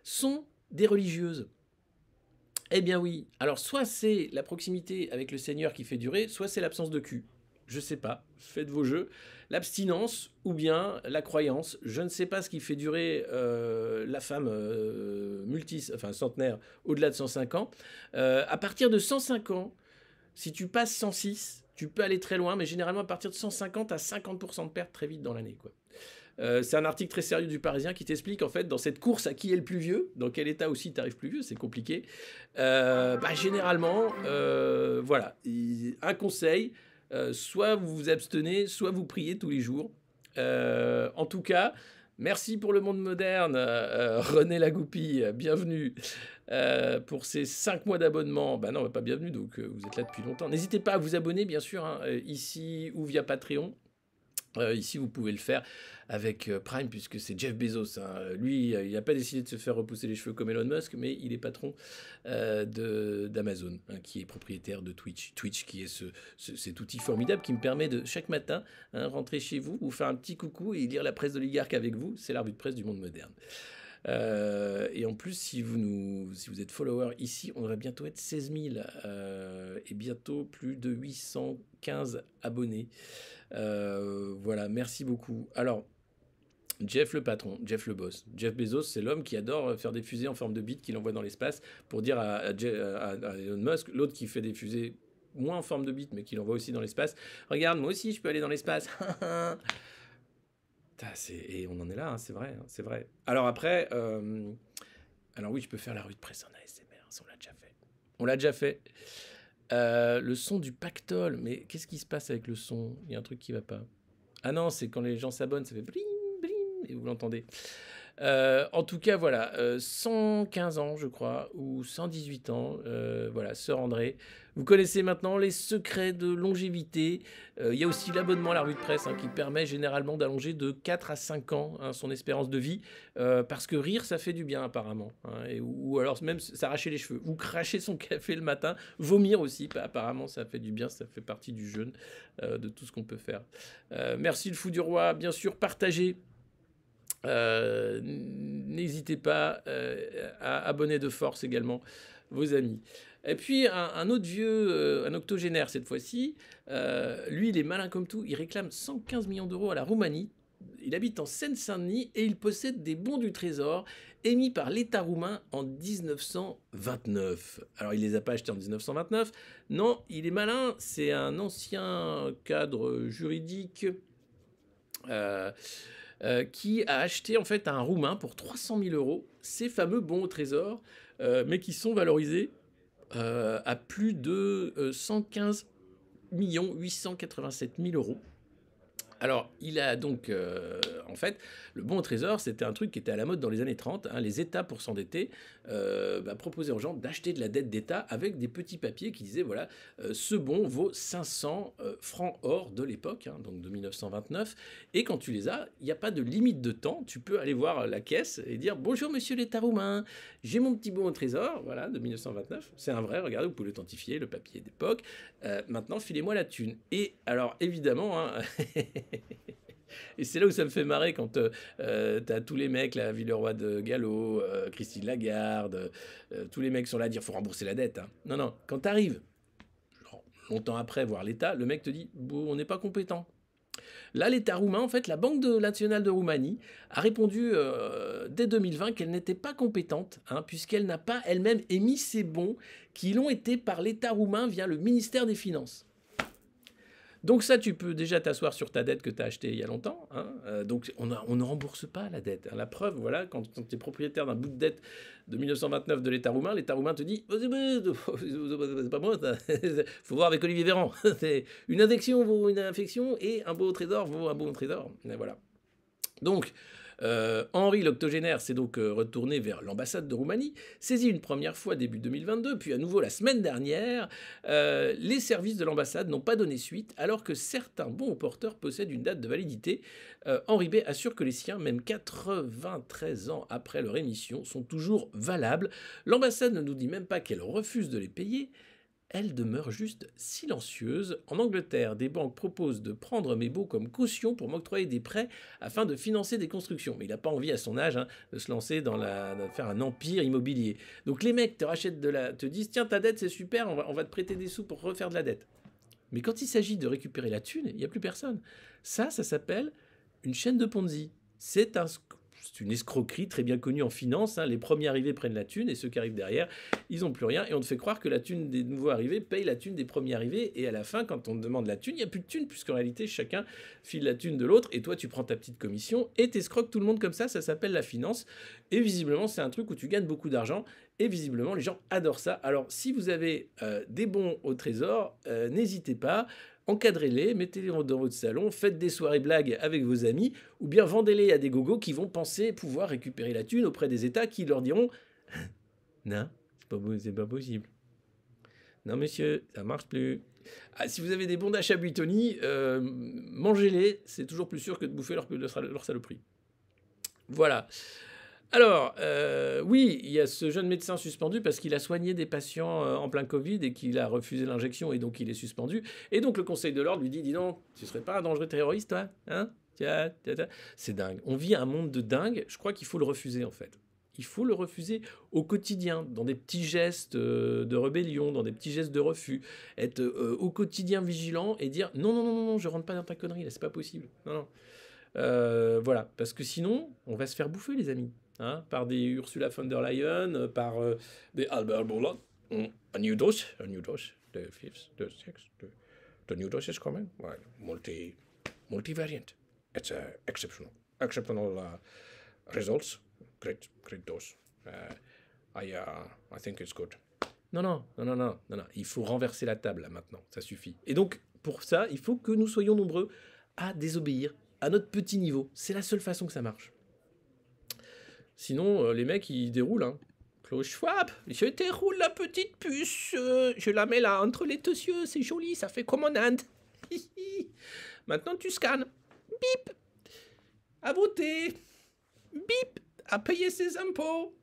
sont des religieuses. Eh bien oui. Alors, soit c'est la proximité avec le Seigneur qui fait durer, soit c'est l'absence de cul. Je sais pas. Faites vos jeux. L'abstinence ou bien la croyance. Je ne sais pas ce qui fait durer la femme centenaire au-delà de 105 ans. À partir de 105 ans, si tu passes 106, tu peux aller très loin, mais généralement à partir de 150 à 50% de perte très vite dans l'année, quoi. C'est un article très sérieux du Parisien qui t'explique en fait dans cette course à qui est le plus vieux, dans quel état aussi t'arrives plus vieux, c'est compliqué. Généralement, voilà, un conseil, soit vous vous abstenez, soit vous priez tous les jours. En tout cas, merci pour le monde moderne, René Lagoupille, bienvenue pour ces 5 mois d'abonnement. Bah non, pas bienvenue, donc vous êtes là depuis longtemps. N'hésitez pas à vous abonner, bien sûr, hein, ici ou via Patreon. Ici, vous pouvez le faire avec Prime, puisque c'est Jeff Bezos. Hein. Lui, il n'a pas décidé de se faire repousser les cheveux comme Elon Musk, mais il est patron d'Amazon, hein, qui est propriétaire de Twitch. Twitch, qui est cet outil formidable qui me permet de, chaque matin, rentrer chez vous, vous faire un petit coucou et lire la presse d'oligarque avec vous. C'est la revue de presse du monde moderne. Et en plus, si vous êtes follower ici, on devrait bientôt être 16 000 et bientôt plus de 815 abonnés. Voilà, merci beaucoup. Alors, Jeff le patron, Jeff le boss. Jeff Bezos, c'est l'homme qui adore faire des fusées en forme de bite qu'il envoie dans l'espace pour dire à Elon Musk, l'autre qui fait des fusées moins en forme de bite mais qui l'envoie aussi dans l'espace. Regarde, moi aussi je peux aller dans l'espace. Et on en est là, hein, c'est vrai, hein, c'est vrai. Alors après, alors oui, je peux faire la revue de presse en ASMR, ça, on l'a déjà fait. On l'a déjà fait. Le son du pactole, mais qu'est-ce qui se passe avec le son? Il y a un truc qui va pas. Ah non, c'est quand les gens s'abonnent, ça fait bling, bling, et vous l'entendez. En tout cas, voilà, 115 ans, je crois, ou 118 ans, voilà, Sœur André. Vous connaissez maintenant les secrets de longévité. Il y a aussi l'abonnement à la revue de presse, hein, qui permet généralement d'allonger de 4 à 5 ans, hein, son espérance de vie, parce que rire, ça fait du bien apparemment, hein, ou alors même s'arracher les cheveux, ou cracher son café le matin, vomir aussi, apparemment ça fait du bien, ça fait partie du jeûne, de tout ce qu'on peut faire. Merci le fou du roi, bien sûr, partagez. N'hésitez pas à abonner de force également vos amis. Et puis un autre vieux, un octogénaire cette fois-ci, lui il est malin comme tout, il réclame 115 millions d'euros à la Roumanie. Il habite en Seine-Saint-Denis et il possède des bons du trésor émis par l'État roumain en 1929. Alors il les a pas achetés en 1929, non, il est malin, c'est un ancien cadre juridique qui a acheté en fait à un Roumain pour 300 000 euros ces fameux bons au trésor, mais qui sont valorisés à plus de 115 887 000 euros. Alors, il a donc, en fait, le bon au trésor, c'était un truc qui était à la mode dans les années 30. Hein. Les États, pour s'endetter, proposaient aux gens d'acheter de la dette d'État avec des petits papiers qui disaient, voilà, ce bon vaut 500 francs or de l'époque, hein, donc de 1929. Et quand tu les as, il n'y a pas de limite de temps. Tu peux aller voir la caisse et dire, bonjour monsieur l'État roumain, j'ai mon petit bon au trésor, voilà, de 1929. C'est un vrai, regardez, vous pouvez l'authentifier, le papier d'époque. Maintenant, filez-moi la thune. Et alors, évidemment, hein, et c'est là où ça me fait marrer quand t'as tous les mecs, là, Villeroy de Gallo, Christine Lagarde, tous les mecs sont là à dire faut rembourser la dette. Hein. Non, non, quand t'arrives, longtemps après, voir l'État, le mec te dit bon, on n'est pas compétent. Là, l'État roumain, en fait, la Banque nationale de Roumanie a répondu dès 2020 qu'elle n'était pas compétente, hein, puisqu'elle n'a pas elle-même émis ces bons qui l'ont été par l'État roumain via le ministère des Finances. Donc ça, tu peux déjà t'asseoir sur ta dette que tu as achetée il y a longtemps. Hein. Donc on ne rembourse pas la dette. Hein. La preuve, voilà, quand tu es propriétaire d'un bout de dette de 1929 de l'État roumain te dit oh, c'est pas moi, faut voir avec Olivier Véran. Une infection vaut une infection et un beau trésor vaut un beau trésor. Et voilà. Donc, Henri l'octogénaire s'est donc retourné vers l'ambassade de Roumanie, saisi une première fois début 2022, puis à nouveau la semaine dernière. Les services de l'ambassade n'ont pas donné suite, alors que certains bons porteurs possèdent une date de validité. Henri B assure que les siens, même 93 ans après leur émission, sont toujours valables. L'ambassade ne nous dit même pas qu'elle refuse de les payer. Elle demeure juste silencieuse. En Angleterre, des banques proposent de prendre mes baux comme caution pour m'octroyer des prêts afin de financer des constructions. Mais il n'a pas envie à son âge de se lancer de faire un empire immobilier. Donc les mecs te disent tiens ta dette c'est super, on va te prêter des sous pour refaire de la dette. Mais quand il s'agit de récupérer la thune, il n'y a plus personne. Ça s'appelle une chaîne de Ponzi. C'est une escroquerie très bien connue en finance. Hein. Les premiers arrivés prennent la thune et ceux qui arrivent derrière, ils n'ont plus rien. Et on te fait croire que la thune des nouveaux arrivés paye la thune des premiers arrivés. Et à la fin, quand on te demande la thune, il n'y a plus de thune puisqu'en réalité, chacun file la thune de l'autre. Et toi, tu prends ta petite commission et t'escroques tout le monde comme ça. Ça s'appelle la finance. Et visiblement, c'est un truc où tu gagnes beaucoup d'argent. Et visiblement, les gens adorent ça. Alors, si vous avez des bons au trésor, n'hésitez pas. Encadrez-les, mettez-les dans votre salon, faites des soirées blagues avec vos amis, ou bien vendez-les à des gogos qui vont penser pouvoir récupérer la thune auprès des États qui leur diront « Non, c'est pas possible. Non monsieur, ça marche plus. » Si vous avez des bons d'achat Buitoni, mangez-les, c'est toujours plus sûr que de bouffer leur saloperie. Voilà. Alors, oui, il y a ce jeune médecin suspendu parce qu'il a soigné des patients en plein Covid et qu'il a refusé l'injection et donc il est suspendu. Et donc le Conseil de l'Ordre lui dit, dis donc, tu serais pas un dangereux terroriste, toi, hein? C'est dingue. On vit un monde de dingue. Je crois qu'il faut le refuser, en fait. Il faut le refuser au quotidien, dans des petits gestes de rébellion, dans des petits gestes de refus. Être au quotidien vigilant et dire, non, je rentre pas dans ta connerie, là, c'est pas possible. Non. Voilà, parce que sinon, on va se faire bouffer, les amis. Hein, par des Ursula von der Leyen, par des Albert Bourla. A new dose, the fifth, the sixth, the new dose is coming. Well, multivariant. It's exceptional results. Great dose. I think it's good. Non. Il faut renverser la table, là, maintenant. Ça suffit. Et donc, pour ça, il faut que nous soyons nombreux à désobéir à notre petit niveau. C'est la seule façon que ça marche. Sinon, les mecs, ils déroulent. Hein. Klaus Schwab, je déroule la petite puce. Je la mets là entre les deux yeux. C'est joli, ça fait comme en Inde. Maintenant, tu scannes. Bip. À voter. Bip. À payer ses impôts.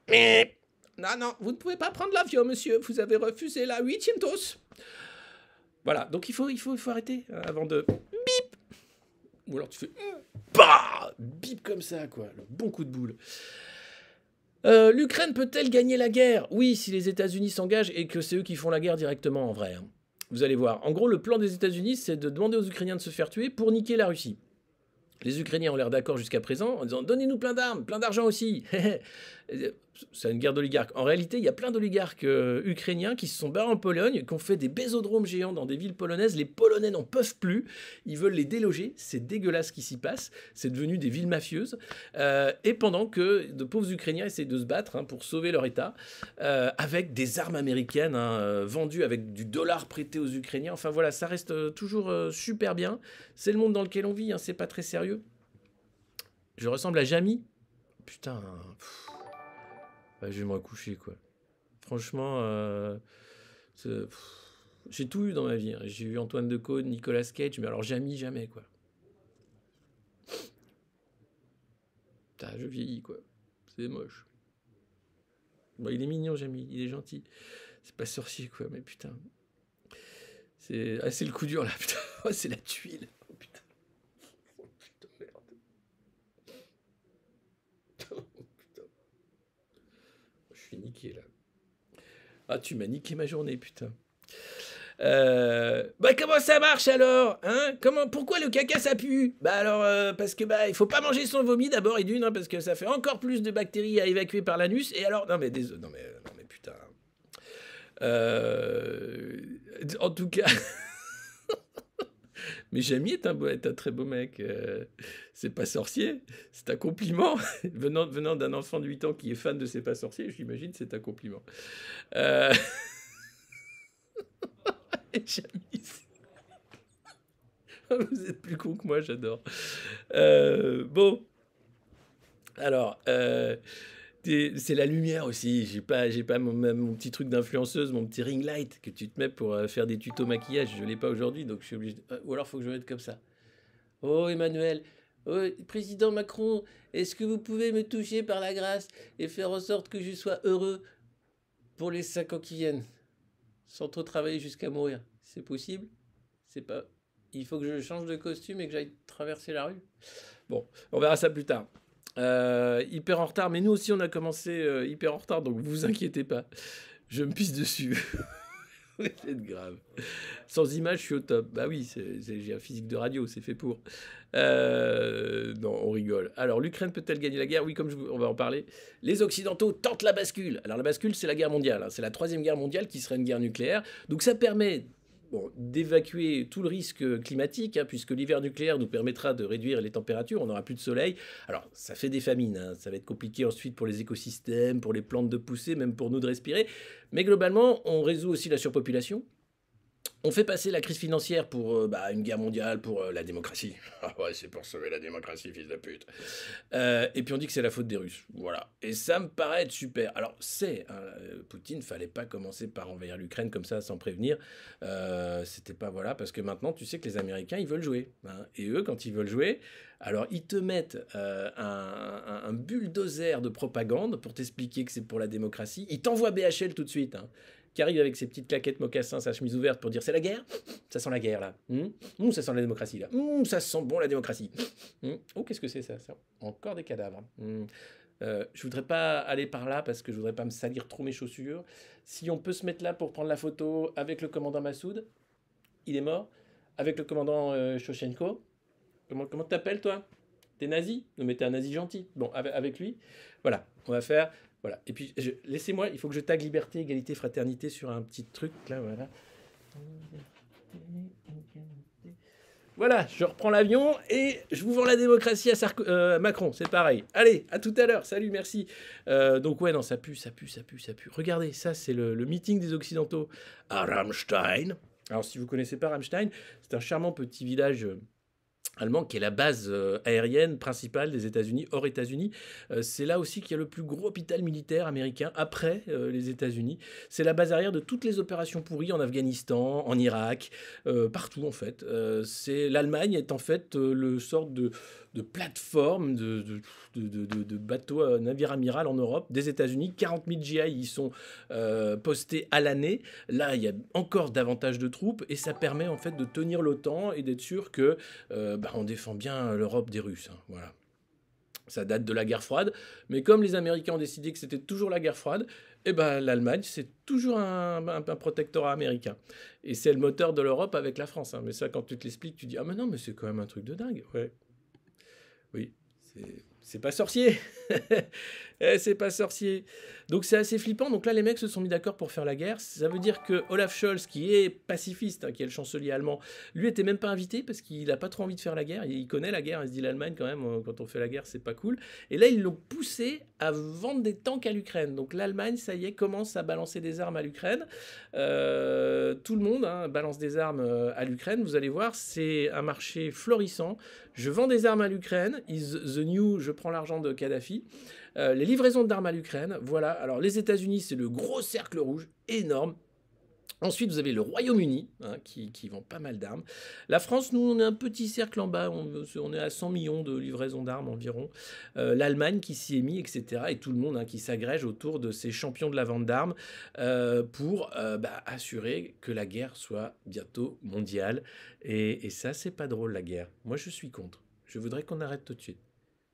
Bip. Non, vous ne pouvez pas prendre l'avion, monsieur. Vous avez refusé la 8e dose. Voilà, donc il faut arrêter avant de... Bip. Ou alors tu fais... Bah, bip comme ça, quoi. Le bon coup de boule. L'Ukraine peut-elle gagner la guerre? Oui, si les États-Unis s'engagent et que c'est eux qui font la guerre directement, en vrai. Hein. Vous allez voir. En gros, le plan des États-Unis, c'est de demander aux Ukrainiens de se faire tuer pour niquer la Russie. Les Ukrainiens ont l'air d'accord jusqu'à présent en disant « Donnez-nous plein d'armes, plein d'argent aussi !» C'est une guerre d'oligarques. En réalité, il y a plein d'oligarques ukrainiens qui se sont barrés en Pologne, qui ont fait des bésodromes géants dans des villes polonaises. Les Polonais n'en peuvent plus. Ils veulent les déloger. C'est dégueulasse ce qui s'y passe. C'est devenu des villes mafieuses. Et pendant que de pauvres Ukrainiens essaient de se battre pour sauver leur État, avec des armes américaines vendues avec du dollar prêté aux Ukrainiens. Enfin voilà, ça reste toujours super bien. C'est le monde dans lequel on vit. C'est pas très sérieux. Je ressemble à Jamy. Putain. Je vais me recoucher, quoi. Franchement, j'ai tout eu dans ma vie. J'ai eu Antoine Decaune, Nicolas Cage, mais alors jamais, quoi. Putain, je vieillis, quoi. C'est moche. Bon, il est mignon, Jamy, il est gentil. C'est pas sorcier, quoi, mais putain. C'est le coup dur, là, putain. Oh, c'est la tuile. Oh, putain. Oh, putain, merde. Je suis niqué, là. Ah, tu m'as niqué ma journée, putain. Comment ça marche alors, hein? Pourquoi le caca ça pue? Alors parce que il faut pas manger son vomi d'abord et d'une, parce que ça fait encore plus de bactéries à évacuer par l'anus. Et alors non mais putain. En tout cas, mais Jamy est un très beau mec. C'est pas sorcier, c'est un compliment. venant d'un enfant de 8 ans qui est fan de C'est pas sorcier, j'imagine c'est un compliment. Jamy, vous êtes plus con que moi, j'adore. Bon, alors, c'est la lumière aussi. J'ai pas mon petit truc d'influenceuse, mon petit ring light que tu te mets pour faire des tutos maquillage. Je l'ai pas aujourd'hui, donc je suis obligé. Ou alors, faut que je me mette comme ça. Oh, Emmanuel. Oh, président Macron, est-ce que vous pouvez me toucher par la grâce et faire en sorte que je sois heureux pour les 5 ans qui viennent, sans trop travailler jusqu'à mourir? C'est possible? C'est pas... Il faut que je change de costume et que j'aille traverser la rue? Bon, on verra ça plus tard. Hyper en retard, mais nous aussi on a commencé hyper en retard, donc vous inquiétez pas. Je me pisse dessus. C'est grave. Sans image, je suis au top. Bah oui, j'ai un physique de radio, c'est fait pour. Non, on rigole. Alors, l'Ukraine peut-elle gagner la guerre? Oui, on va en parler. Les Occidentaux tentent la bascule. Alors, la bascule, c'est la guerre mondiale. C'est la 3e guerre mondiale qui serait une guerre nucléaire. Donc, ça permet d'évacuer tout le risque climatique, puisque l'hiver nucléaire nous permettra de réduire les températures, on n'aura plus de soleil. Alors, ça fait des famines, ça va être compliqué ensuite pour les écosystèmes, pour les plantes de pousser, même pour nous de respirer. Mais globalement, on résout aussi la surpopulation. On fait passer la crise financière pour une guerre mondiale, pour la démocratie. Ah ouais, c'est pour sauver la démocratie, fils de pute. Et puis on dit que c'est la faute des Russes. Voilà. Et ça me paraît être super. Alors, Poutine, fallait pas commencer par envahir l'Ukraine comme ça, sans prévenir. C'était pas, voilà, parce que maintenant, tu sais que les Américains, ils veulent jouer. Et eux, quand ils veulent jouer, alors ils te mettent un bulldozer de propagande pour t'expliquer que c'est pour la démocratie. Ils t'envoient BHL tout de suite, qui arrive avec ses petites claquettes mocassins, sa chemise ouverte pour dire c'est la guerre. Ça sent la guerre là. Ça sent la démocratie là. Ça sent bon la démocratie. Oh, qu'est-ce que c'est ça? Encore des cadavres. Je voudrais pas aller par là parce que je voudrais pas me salir trop mes chaussures. Si on peut se mettre là pour prendre la photo avec le commandant Massoud, il est mort. Avec le commandant Shoshenko. Comment t'appelles toi? T'es nazi? Non mais t'es un nazi gentil. Bon, avec lui. Voilà, on va faire... Voilà. Et puis, laissez-moi, il faut que je tag liberté, égalité, fraternité sur un petit truc, là, voilà. Voilà, je reprends l'avion et je vous vends la démocratie à Macron, c'est pareil. Allez, à tout à l'heure, salut, merci. Donc ouais, non, ça pue. Regardez, ça, c'est le meeting des Occidentaux à Ramstein. Alors, si vous ne connaissez pas Ramstein, c'est un charmant petit village... allemand, qui est la base aérienne principale des États-Unis, hors États-Unis. C'est là aussi qu'il y a le plus gros hôpital militaire américain après les États-Unis. C'est la base arrière de toutes les opérations pourries en Afghanistan, en Irak, partout en fait. L'Allemagne est en fait le sort de plateforme de bateaux navire amiral en Europe, des États-Unis. 40 000 GI y sont postés à l'année. Là, il y a encore davantage de troupes et ça permet en fait de tenir l'OTAN et d'être sûr que on défend bien l'Europe des Russes. Voilà. Ça date de la guerre froide, mais comme les Américains ont décidé que c'était toujours la guerre froide, l'Allemagne, c'est toujours un protectorat américain. Et c'est le moteur de l'Europe avec la France. Mais ça, quand tu te l'expliques, tu dis « Ah mais non, mais c'est quand même un truc de dingue. » Ouais. Oui, c'est pas sorcier. C'est pas sorcier. Donc c'est assez flippant. Donc là, les mecs se sont mis d'accord pour faire la guerre. Ça veut dire que Olaf Scholz, qui est pacifiste, qui est le chancelier allemand, lui était même pas invité parce qu'il a pas trop envie de faire la guerre. Il connaît la guerre. Il se dit l'Allemagne quand même, quand on fait la guerre, c'est pas cool. Et là, ils l'ont poussé à vendre des tanks à l'Ukraine. Donc l'Allemagne, ça y est, commence à balancer des armes à l'Ukraine. Tout le monde balance des armes à l'Ukraine. Vous allez voir, c'est un marché florissant. Je vends des armes à l'Ukraine. Is the new, je prends l'argent de Kadhafi. Les livraisons d'armes à l'Ukraine, voilà. Alors les États-Unis, c'est le gros cercle rouge, énorme. Ensuite, vous avez le Royaume-Uni, qui vend pas mal d'armes. La France, nous, on est un petit cercle en bas, on est à 100 millions de livraisons d'armes environ. L'Allemagne qui s'y est mis, etc. Et tout le monde qui s'agrège autour de ces champions de la vente d'armes pour assurer que la guerre soit bientôt mondiale. Et ça, c'est pas drôle, la guerre. Moi, je suis contre. Je voudrais qu'on arrête tout de suite.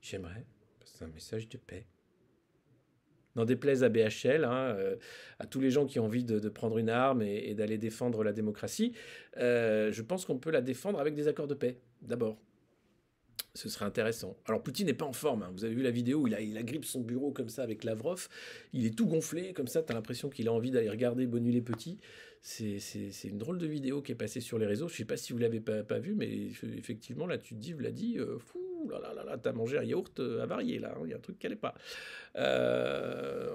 J'aimerais. C'est un message de paix. N'en déplaise à BHL, à tous les gens qui ont envie de prendre une arme et d'aller défendre la démocratie, je pense qu'on peut la défendre avec des accords de paix, d'abord. Ce serait intéressant. Alors Poutine n'est pas en forme, vous avez vu la vidéo où il agrippe son bureau comme ça avec Lavrov, il est tout gonflé, comme ça, tu as l'impression qu'il a envie d'aller regarder Bonnu les Petits. C'est une drôle de vidéo qui est passée sur les réseaux, je ne sais pas si vous ne l'avez pas vu, mais effectivement, là tu te dis, Vladi, fou, là, t'as mangé un yaourt avarié, là, il y a un truc qui n'allait pas.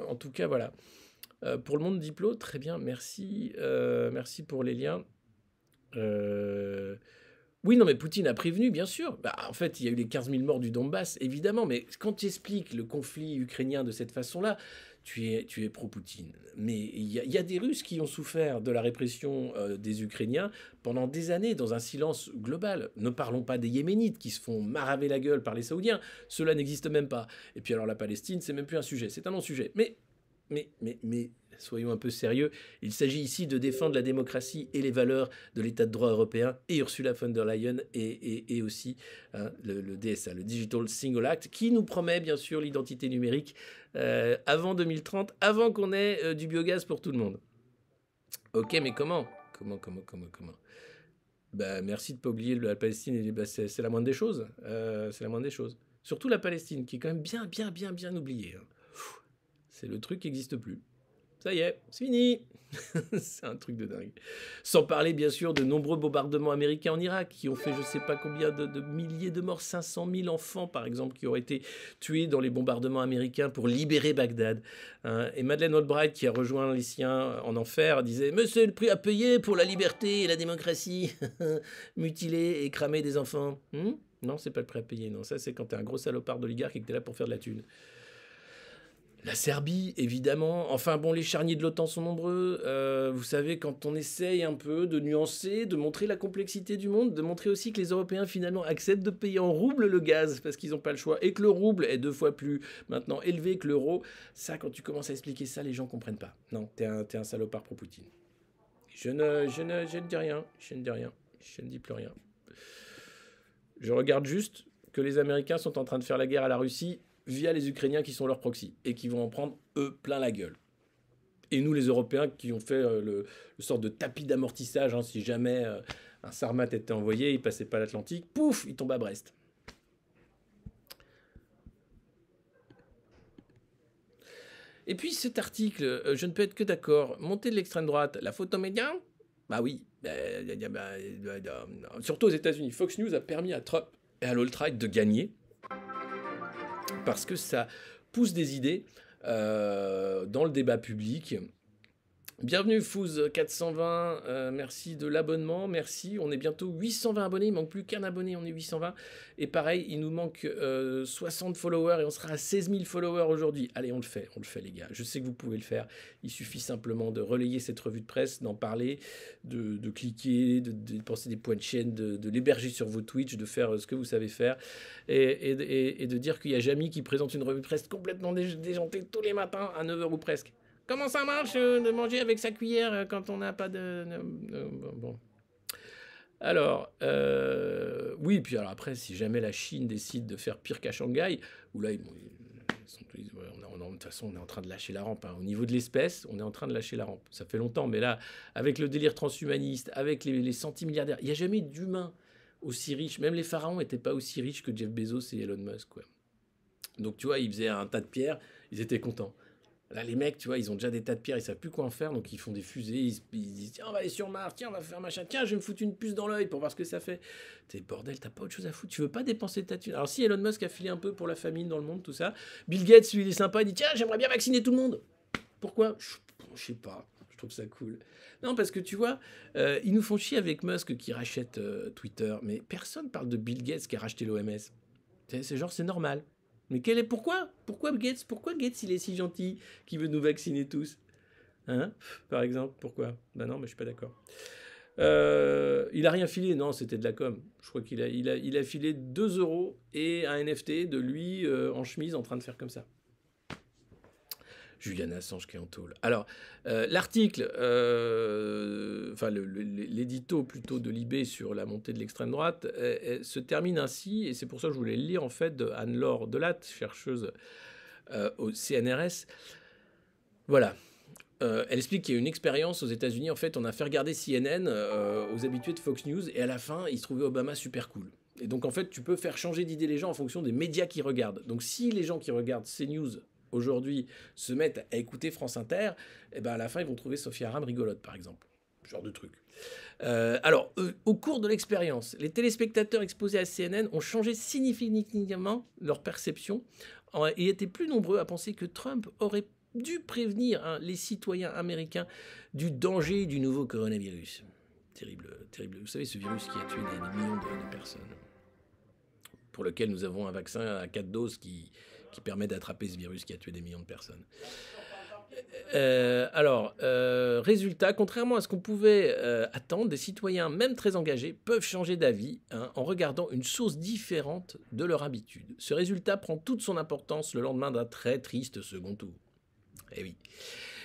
En tout cas, voilà. Pour le monde diplo, très bien, merci. Merci pour les liens. Oui, non, mais Poutine a prévenu, bien sûr. En fait, il y a eu les 15 000 morts du Donbass, évidemment, mais quand tu expliques le conflit ukrainien de cette façon-là, tu es pro-Poutine. Mais il y a des Russes qui ont souffert de la répression des Ukrainiens pendant des années, dans un silence global. Ne parlons pas des Yéménites qui se font maraver la gueule par les Saoudiens. Cela n'existe même pas. Et puis alors la Palestine, c'est même plus un sujet, c'est un non-sujet. Mais soyons un peu sérieux, il s'agit ici de défendre la démocratie et les valeurs de l'état de droit européen, et Ursula von der Leyen et aussi le DSA, le Digital Single Act, qui nous promet bien sûr l'identité numérique avant 2030, avant qu'on ait du biogaz pour tout le monde. Ok, mais comment merci de ne pas oublier la Palestine, c'est la moindre des choses. C'est la moindre des choses. Surtout la Palestine, qui est quand même bien oubliée. C'est le truc qui n'existe plus. Ça y est, c'est fini. C'est un truc de dingue. Sans parler bien sûr de nombreux bombardements américains en Irak qui ont fait je sais pas combien de milliers de morts, 500 000 enfants par exemple qui auraient été tués dans les bombardements américains pour libérer Bagdad. Et Madeleine Albright qui a rejoint les siens en enfer disait « Mais c'est le prix à payer pour la liberté et la démocratie, mutiler et cramer des enfants. Non, c'est pas le prix à payer, non. Ça c'est quand t'es un gros salopard d'oligarque et que t'es là pour faire de la thune. » La Serbie, évidemment. Enfin bon, les charniers de l'OTAN sont nombreux. Vous savez, quand on essaye un peu de nuancer, de montrer la complexité du monde, de montrer aussi que les Européens finalement acceptent de payer en rouble le gaz parce qu'ils n'ont pas le choix et que le rouble est 2 fois plus maintenant élevé que l'euro. Ça, quand tu commences à expliquer ça, les gens comprennent pas. Non, t'es un salopard pro-Poutine. Je ne dis rien. Je ne dis plus rien. Je regarde juste que les Américains sont en train de faire la guerre à la Russie via les Ukrainiens qui sont leurs proxys et qui vont en prendre, eux, plein la gueule. Et nous, les Européens, qui ont fait le sort de tapis d'amortissage, si jamais un Sarmat était envoyé, il passait pas l'Atlantique, pouf, il tombe à Brest. Et puis cet article, je ne peux être que d'accord, montée de l'extrême droite, la photo média. Bah oui, surtout aux États-Unis. Fox News a permis à Trump et à l'alt-right de gagner parce que ça pousse des idées dans le débat public. Bienvenue Fouz 420, merci de l'abonnement, merci, on est bientôt 820 abonnés, il manque plus qu'un abonné, on est 820, et pareil, il nous manque 60 followers, et on sera à 16 000 followers aujourd'hui. Allez, on le fait les gars, je sais que vous pouvez le faire, il suffit simplement de relayer cette revue de presse, d'en parler, de cliquer, de penser des points de chaîne, de l'héberger sur vos Twitch, de faire ce que vous savez faire, et de dire qu'il y a Jamy qui présente une revue de presse complètement déjantée tous les matins à 9h ou presque. Comment ça marche de manger avec sa cuillère quand on n'a pas de... Bon. Alors, oui, puis alors après, si jamais la Chine décide de faire pire qu'à Shanghai, où là, de toute façon, on est en train de lâcher la rampe. Au niveau de l'espèce, on est en train de lâcher la rampe. Ça fait longtemps, mais là, avec le délire transhumaniste, avec les centimilliardaires, il n'y a jamais d'humain aussi riche. Même les pharaons n'étaient pas aussi riches que Jeff Bezos et Elon Musk, quoi. Donc, tu vois, ils faisaient un tas de pierres, ils étaient contents. Là, les mecs, tu vois, ils ont déjà des tas de pierres, ils savent plus quoi en faire, donc ils font des fusées, ils disent, tiens, on va aller sur Mars, tiens, on va faire machin, tiens, je vais me foutre une puce dans l'œil pour voir ce que ça fait. T'es bordel, t'as pas autre chose à foutre, tu veux pas dépenser ta thune. Alors si Elon Musk a filé un peu pour la famine dans le monde, tout ça, Bill Gates, lui, il est sympa, il dit, tiens, j'aimerais bien vacciner tout le monde. Pourquoi? Je sais pas, je trouve ça cool. Non, parce que tu vois, ils nous font chier avec Musk qui rachète Twitter, mais personne parle de Bill Gates qui a racheté l'OMS. C'est genre, c'est normal. Mais pourquoi Gates, il est si gentil, qui veut nous vacciner tous? Hein? Par exemple, pourquoi? Ben non, mais je suis pas d'accord. Il a rien filé, non, c'était de la com. Je crois qu'il a filé 2 euros et un NFT de lui en chemise en train de faire comme ça. Julian Assange qui est en tôle. Alors, l'article, enfin l'édito plutôt de Libé sur la montée de l'extrême droite se termine ainsi, et c'est pour ça que je voulais le lire en fait, de Anne-Laure Delatte, chercheuse au CNRS. Voilà. Elle explique qu'il y a une expérience aux États-Unis. En fait, on a fait regarder CNN aux habitués de Fox News, et à la fin, ils se trouvaient Obama super cool. Et donc, en fait, tu peux faire changer d'idée les gens en fonction des médias qu'ils regardent. Donc, si les gens qui regardent CNews aujourd'hui se mettent à écouter France Inter, et ben à la fin, ils vont trouver Sophia Aram rigolote, par exemple. Ce genre de truc. Alors, au cours de l'expérience, les téléspectateurs exposés à CNN ont changé significativement leur perception et étaient plus nombreux à penser que Trump aurait dû prévenir les citoyens américains du danger du nouveau coronavirus. Terrible, terrible. Vous savez, ce virus qui a tué des millions de personnes, pour lequel nous avons un vaccin à 4 doses qui permet d'attraper ce virus qui a tué des millions de personnes. Résultat, contrairement à ce qu'on pouvait attendre, des citoyens, même très engagés, peuvent changer d'avis en regardant une source différente de leur habitude. Ce résultat prend toute son importance le lendemain d'un très triste second tour. Eh oui.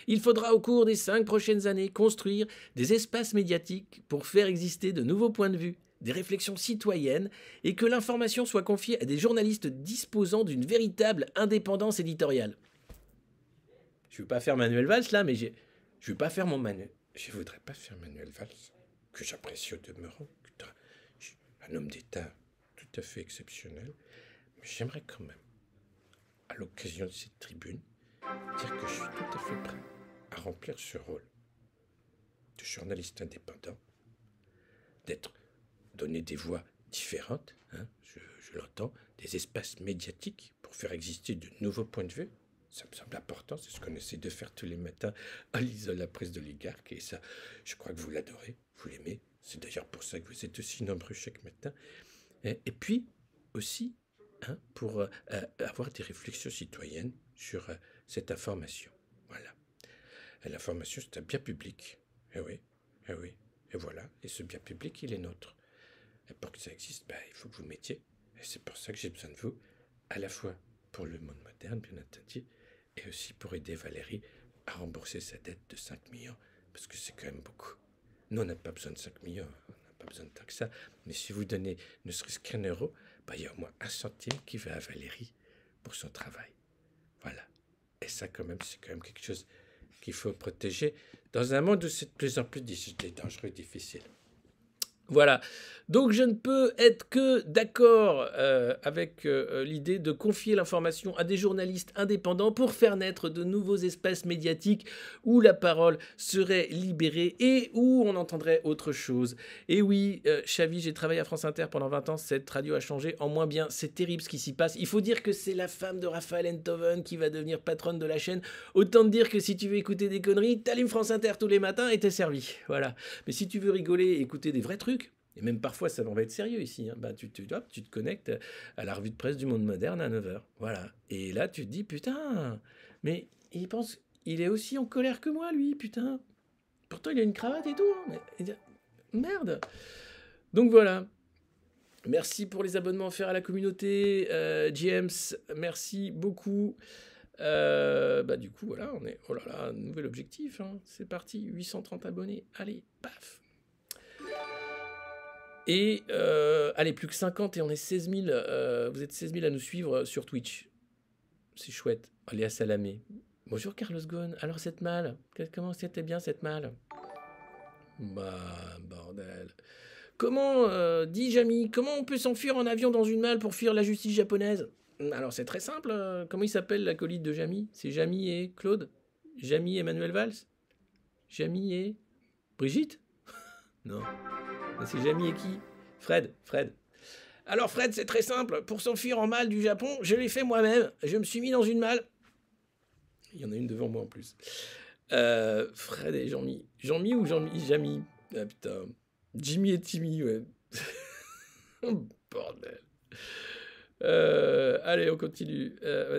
Il faudra au cours des 5 prochaines années construire des espaces médiatiques pour faire exister de nouveaux points de vue, des réflexions citoyennes, et que l'information soit confiée à des journalistes disposant d'une véritable indépendance éditoriale. Je ne veux pas faire Manuel Valls là, mais je ne veux pas faire mon Manuel. Je ne voudrais pas faire Manuel Valls, que j'apprécie au demeurant, un homme d'État tout à fait exceptionnel, mais j'aimerais quand même, à l'occasion de cette tribune, dire que je suis tout à fait prêt à remplir ce rôle de journaliste indépendant, d'être donner des voix différentes, je l'entends, des espaces médiatiques pour faire exister de nouveaux points de vue. Ça me semble important, c'est ce qu'on essaie de faire tous les matins en lisant la presse d'oligarque, et ça, je crois que vous l'adorez, vous l'aimez. C'est d'ailleurs pour ça que vous êtes aussi nombreux chaque matin. Et puis aussi, pour avoir des réflexions citoyennes sur cette information. Voilà. L'information, c'est un bien public. Eh oui, et voilà. Et ce bien public, il est nôtre. Et pour que ça existe, il faut que vous mettiez. Et c'est pour ça que j'ai besoin de vous, à la fois pour le monde moderne, bien entendu, et aussi pour aider Valérie à rembourser sa dette de 5 millions, parce que c'est quand même beaucoup. Nous, on n'a pas besoin de 5 millions, on n'a pas besoin de tant que ça, mais si vous donnez ne serait-ce qu'1 euro, il y a au moins 1 centime qui va à Valérie pour son travail. Voilà. Et ça, quand même, c'est quand même quelque chose qu'il faut protéger dans un monde où c'est de plus en plus dangereux et difficile. Voilà, donc je ne peux être que d'accord avec l'idée de confier l'information à des journalistes indépendants pour faire naître de nouveaux espaces médiatiques où la parole serait libérée et où on entendrait autre chose. Et oui, Chavi, j'ai travaillé à France Inter pendant 20 ans, cette radio a changé en moins bien, c'est terrible ce qui s'y passe. Il faut dire que c'est la femme de Raphaël Enthoven qui va devenir patronne de la chaîne. Autant te dire que si tu veux écouter des conneries, t'allumes France Inter tous les matins et t'es servi. Voilà. Mais si tu veux rigoler et écouter des vrais trucs, et même parfois, ça va être sérieux ici. Tu te connectes à la revue de presse du Monde Moderne à 9h. Voilà. Et là, tu te dis, putain, mais il est aussi en colère que moi, lui, putain. Pourtant, il a une cravate et tout. Mais, merde. Donc voilà. Merci pour les abonnements offerts à la communauté. James, merci beaucoup. Du coup, voilà, on est... Oh là là, nouvel objectif. C'est parti, 830 abonnés. Allez, paf. Et allez, plus que 50 et on est 16 000. Vous êtes 16 000 à nous suivre sur Twitch. C'est chouette. Léa Salamé. Bonjour Carlos Ghosn. Alors cette malle, comment c'était bien cette malle? Bordel. Comment, dis Jamy, comment on peut s'enfuir en avion dans une malle pour fuir la justice japonaise? Alors c'est très simple. Comment il s'appelle l'acolyte de Jamy? C'est Jamy et Claude? Jamy et Manuel Valls? Jamy et Brigitte? Non. C'est Jamy et qui? Fred. Fred. Alors Fred, c'est très simple. Pour s'enfuir en malle du Japon, je l'ai fait moi-même. Je me suis mis dans une malle. Il y en a une devant moi en plus. Fred et Jean-Mi. Jean-Mi ou Jean-Mi? Jamy. Ah putain. Jimmy et Timmy, ouais. Bordel. Allez, on continue.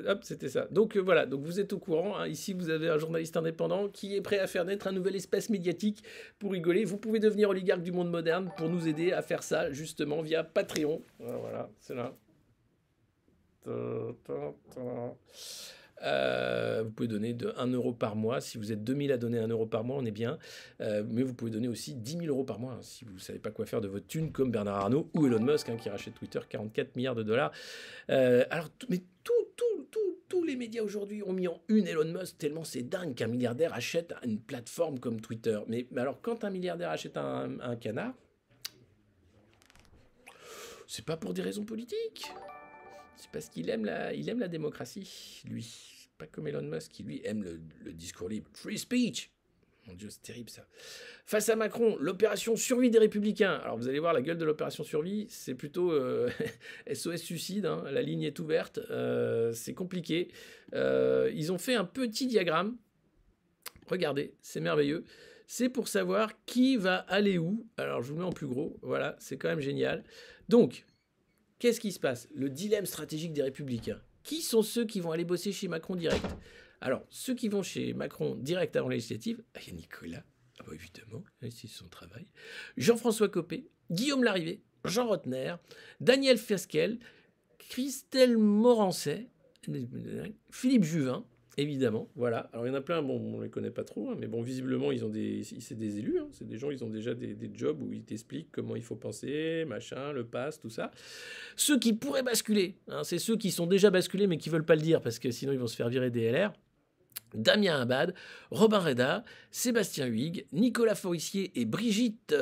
Hop, c'était ça. Donc voilà, donc vous êtes au courant. Hein. Ici, vous avez un journaliste indépendant qui est prêt à faire naître un nouvel espace médiatique pour rigoler. Vous pouvez devenir oligarque du monde moderne pour nous aider à faire ça, justement, via Patreon. Voilà, c'est là. Vous pouvez donner de 1 euro par mois. Si vous êtes 2000 à donner 1 euro par mois, on est bien. Mais vous pouvez donner aussi 10 000 euros par mois hein, si vous ne savez pas quoi faire de votre thune, comme Bernard Arnault ou Elon Musk, hein, qui rachète Twitter 44 milliards de dollars. Alors, mais tous les médias aujourd'hui ont mis en une Elon Musk, tellement c'est dingue qu'un milliardaire achète une plateforme comme Twitter. Mais alors, quand un milliardaire achète un canard, c'est pas pour des raisons politiques. C'est parce qu'il aime la démocratie, lui. Pas comme Elon Musk, qui lui aime le discours libre. Free speech. Mon Dieu, c'est terrible ça. Face à Macron, l'opération survie des Républicains. Alors vous allez voir la gueule de l'opération survie, c'est plutôt SOS suicide. Hein. La ligne est ouverte, c'est compliqué. Ils ont fait un petit diagramme. Regardez, c'est merveilleux. C'est pour savoir qui va aller où. Alors je vous le mets en plus gros. Voilà, c'est quand même génial. Donc, qu'est-ce qui se passe? Le dilemme stratégique des Républicains. Qui sont ceux qui vont aller bosser chez Macron direct? Alors, ceux qui vont chez Macron direct avant la législative, il y a Nicolas, ah bah évidemment, c'est son travail, Jean-François Copé, Guillaume Larrivé, Jean Rotner, Daniel Fasquelle, Christelle Morancet, Philippe Juvin, évidemment, voilà. Alors il y en a plein, bon, on ne les connaît pas trop, hein, mais bon, visiblement, c'est des élus, hein, c'est des gens, ils ont déjà des jobs où ils t'expliquent comment il faut penser, machin, le pass, tout ça. Ceux qui pourraient basculer, hein, c'est ceux qui sont déjà basculés, mais qui ne veulent pas le dire, parce que sinon ils vont se faire virer des LR. Damien Abad, Robin Reda, Sébastien Huyghe, Nicolas Forissier et Brigitte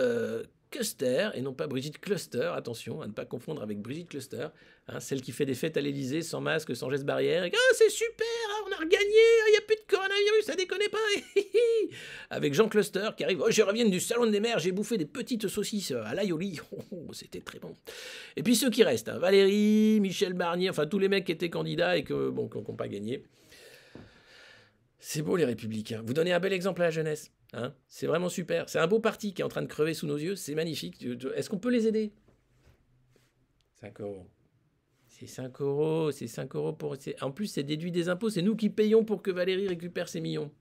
Cluster, et non pas Brigitte Cluster, attention à ne pas confondre avec Brigitte Cluster, hein, celle qui fait des fêtes à l'Elysée sans masque, sans geste barrière, et c'est super, on a regagné, il n'y a plus de coronavirus, ça déconne pas, avec Jean Cluster qui arrive, je reviens du salon des mers, j'ai bouffé des petites saucisses à l'aioli, c'était très bon. Et puis ceux qui restent, hein, Valérie, Michel Barnier, enfin tous les mecs qui étaient candidats et qui n'ont pas gagné. C'est beau les Républicains. Vous donnez un bel exemple à la jeunesse. Hein, c'est vraiment super. C'est un beau parti qui est en train de crever sous nos yeux. C'est magnifique. Est-ce qu'on peut les aider? 5 euros. C'est 5 euros. C'est 5 euros pour... En plus, c'est déduit des impôts. C'est nous qui payons pour que Valérie récupère ses millions.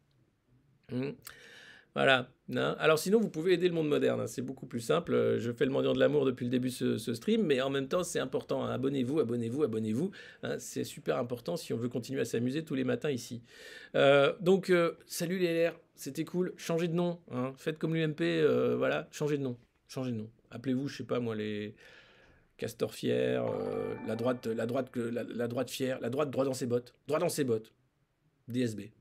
Voilà. Hein. Alors sinon, vous pouvez aider le monde moderne. Hein. C'est beaucoup plus simple. Je fais le mendiant de l'amour depuis le début de ce stream, mais en même temps, c'est important. Hein. Abonnez-vous, abonnez-vous, abonnez-vous. Hein. C'est super important si on veut continuer à s'amuser tous les matins ici. Donc, salut les LR. C'était cool. Changez de nom. Hein. Faites comme l'UMP. Voilà. Changez de nom. Changez de nom. Appelez-vous, je sais pas moi, les Castor fiers, la droite fière, la droite droit dans ses bottes. Droit dans ses bottes. DSB.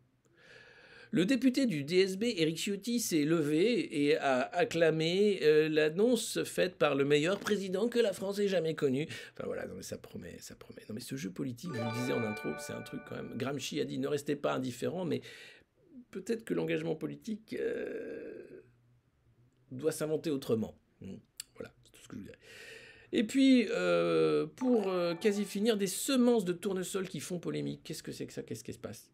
Le député du DSB, Éric Ciotti, s'est levé et a acclamé l'annonce faite par le meilleur président que la France ait jamais connu. Enfin voilà, non mais ça promet, ça promet. Non mais ce jeu politique, je vous le disais en intro, c'est un truc quand même. Gramsci a dit ne restez pas indifférents, mais peut-être que l'engagement politique doit s'inventer autrement. Voilà, c'est tout ce que je vous dirais. Et puis, pour quasi finir, des semences de tournesol qui font polémique. Qu'est-ce que c'est que ça? Qu'est-ce qui se passe?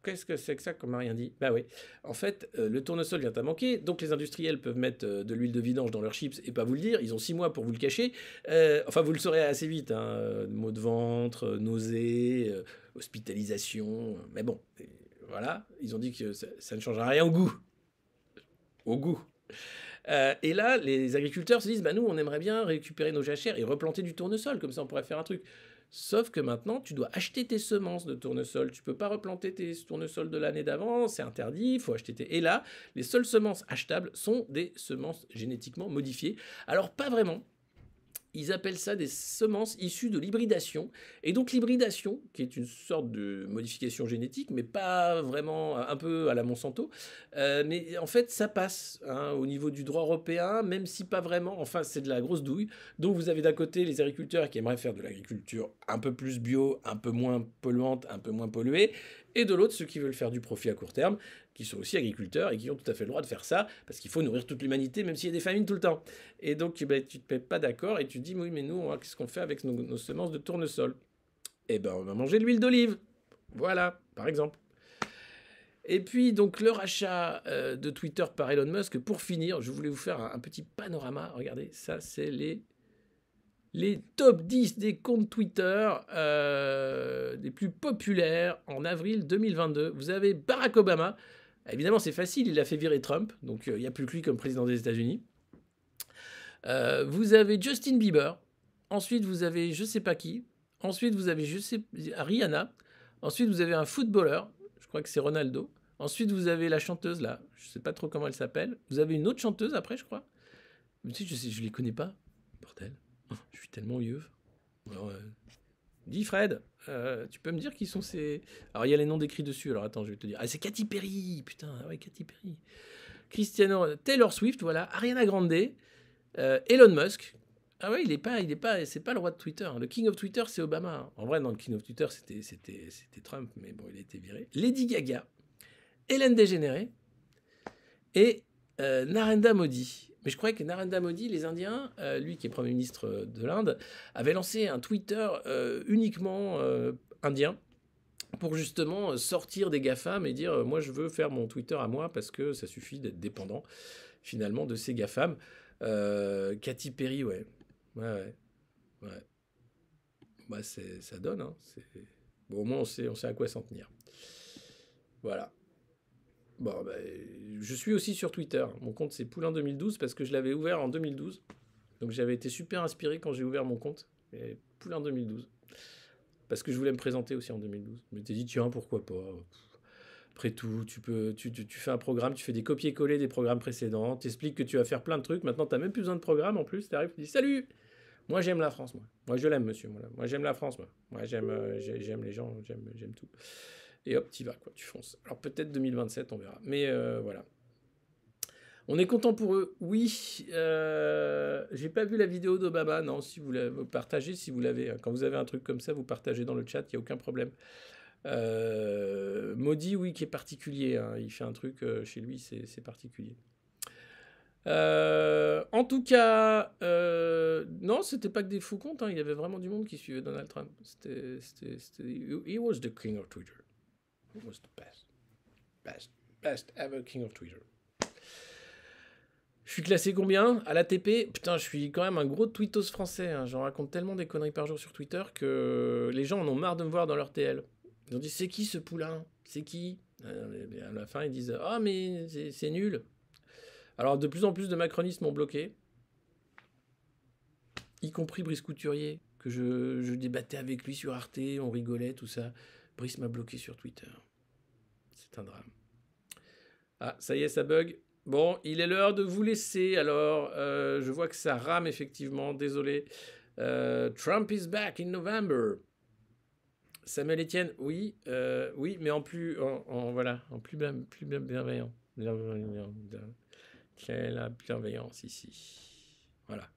Qu'est-ce que c'est que ça qu'on m'a rien dit? Bah oui. En fait, le tournesol vient à manquer, donc les industriels peuvent mettre de l'huile de vidange dans leurs chips et pas vous le dire. Ils ont 6 mois pour vous le cacher. Enfin, vous le saurez assez vite. Hein. Maux de ventre, nausées, hospitalisation. Mais bon, voilà. Ils ont dit que ça ne changera rien au goût. Au goût. Et là, les agriculteurs se disent, bah nous, on aimerait bien récupérer nos jachères et replanter du tournesol. Comme ça, on pourrait faire un truc. Sauf que maintenant, tu dois acheter tes semences de tournesol. Tu peux pas replanter tes tournesols de l'année d'avant, c'est interdit, il faut acheter tes... Et là, les seules semences achetables sont des semences génétiquement modifiées. Alors, pas vraiment. ils appellent ça des semences issues de l'hybridation. Et donc l'hybridation, qui est une sorte de modification génétique, mais pas vraiment, un peu à la Monsanto, mais en fait ça passe hein, au niveau du droit européen, même si pas vraiment, enfin c'est de la grosse douille. Donc vous avez d'un côté les agriculteurs qui aimeraient faire de l'agriculture un peu plus bio, un peu moins polluante, un peu moins polluée, et de l'autre ceux qui veulent faire du profit à court terme, qui sont aussi agriculteurs et qui ont tout à fait le droit de faire ça, parce qu'il faut nourrir toute l'humanité, même s'il y a des famines tout le temps. Et donc, ben, tu te mets pas d'accord et tu te dis, oui, mais nous, qu'est-ce qu'on fait avec nos semences de tournesol? Eh ben, on va manger de l'huile d'olive. Voilà, par exemple. Et puis, donc, le rachat de Twitter par Elon Musk, pour finir, je voulais vous faire un petit panorama. Regardez, ça, c'est les top 10 des comptes Twitter les plus populaires en avril 2022. Vous avez Barack Obama. Évidemment, c'est facile, il a fait virer Trump, donc il n'y a plus que lui comme président des États-Unis. Vous avez Justin Bieber. Ensuite, vous avez je sais pas qui. Ensuite, vous avez Rihanna. Ensuite, vous avez un footballeur. Je crois que c'est Ronaldo. Ensuite, vous avez la chanteuse là. Je sais pas trop comment elle s'appelle. Vous avez une autre chanteuse après, je crois. Mais tu sais, je les connais pas. Bordel. Je suis tellement vieux. Alors, dis Fred, tu peux me dire qui sont ces... Alors il y a les noms décrits dessus, alors attends, je vais te dire. Ah c'est Katy Perry, putain, ouais Katy Perry. Taylor Swift, voilà, Ariana Grande, Elon Musk. Ah ouais, il est pas, c'est pas le roi de Twitter. Le King of Twitter, c'est Obama. En vrai, dans le King of Twitter, c'était Trump, mais bon, il a été viré. Lady Gaga, Hélène DeGeneres et Narendra Modi. Mais je croyais que Narendra Modi, les Indiens, lui qui est Premier ministre de l'Inde, avait lancé un Twitter uniquement indien pour justement sortir des GAFAM et dire moi je veux faire mon Twitter à moi parce que ça suffit d'être dépendant finalement de ces GAFAM. Katy Perry, ouais. Bah, ça donne, hein. Bon, au moins on sait à quoi s'en tenir. Voilà. Bon, bah, je suis aussi sur Twitter. Mon compte, c'est Poulain 2012 parce que je l'avais ouvert en 2012. Donc, j'avais été super inspiré quand j'ai ouvert mon compte. Et Poulain 2012. Parce que je voulais me présenter aussi en 2012. Je m'étais dit, tiens, pourquoi pas. Après tout, tu fais un programme, tu fais des copier-coller des programmes précédents, t'expliques que tu vas faire plein de trucs. Maintenant, t'as même plus besoin de programme en plus. T'arrives, tu dis, salut! Moi, j'aime la France, moi. Moi, je l'aime, monsieur. Moi, j'aime la France, moi. Moi, j'aime les gens, j'aime tout. Et hop, t'y vas, quoi, tu fonces. Alors peut-être 2027, on verra. Mais voilà. On est content pour eux. Oui, j'ai pas vu la vidéo d'Obama. Non, si vous la partagez, si vous l'avez. Quand vous avez un truc comme ça, vous partagez dans le chat, il n'y a aucun problème. Modi, oui, qui est particulier. Hein. Il fait un truc chez lui, c'est particulier. En tout cas, non, c'était pas que des fous comptes. Hein. Il y avait vraiment du monde qui suivait Donald Trump. He was the king of Twitter. It was the best ever king of Twitter. Je suis classé combien à l'ATP? Putain, je suis quand même un gros tweetos français. Hein. J'en raconte tellement des conneries par jour sur Twitter que les gens en ont marre de me voir dans leur TL. Ils ont dit, c'est qui ce poulain? C'est qui? À la fin, ils disent, ah, mais c'est nul. Alors, de plus en plus de macronistes m'ont bloqué. Y compris Brice Couturier, que je débattais avec lui sur Arte, on rigolait, tout ça. Brice m'a bloqué sur Twitter. C'est un drame. Ah, ça y est, ça bug. Bon, il est l'heure de vous laisser. Alors, je vois que ça rame effectivement. Désolé. Trump is back in November. Samuel Etienne, oui, mais en plus bienveillant. Quelle la bienveillance ici. Voilà.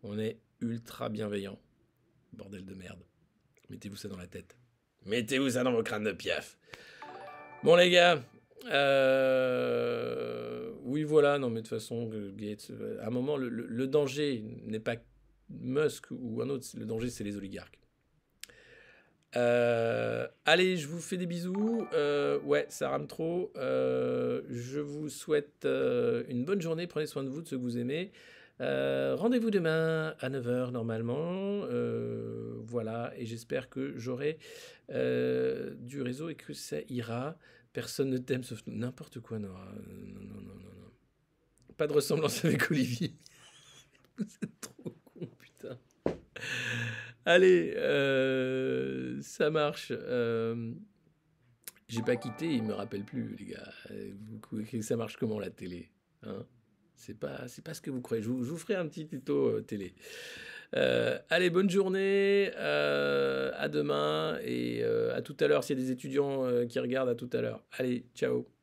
On est ultra bienveillant. Bordel de merde. Mettez-vous ça dans la tête. Mettez-vous ça dans vos crânes de piaf. Bon les gars, oui voilà, non mais de toute façon, Gates, à un moment, le danger n'est pas Musk ou un autre, le danger c'est les oligarques. Allez, je vous fais des bisous. Ouais, ça rame trop. Je vous souhaite une bonne journée. Prenez soin de vous, de ceux que vous aimez. Rendez-vous demain à 9h normalement. Voilà, et j'espère que j'aurai du réseau et que ça ira. Personne ne t'aime sauf nous. N'importe quoi, Nora. Non. Pas de ressemblance avec Olivier. Vous êtes trop con, putain. Allez, ça marche. J'ai pas quitté, il me rappelle plus, les gars. Ça marche comment la télé, hein? C'est pas ce que vous croyez. Je vous ferai un petit tuto télé. Allez, bonne journée, à demain et à tout à l'heure s'il y a des étudiants qui regardent, à tout à l'heure. Allez, ciao.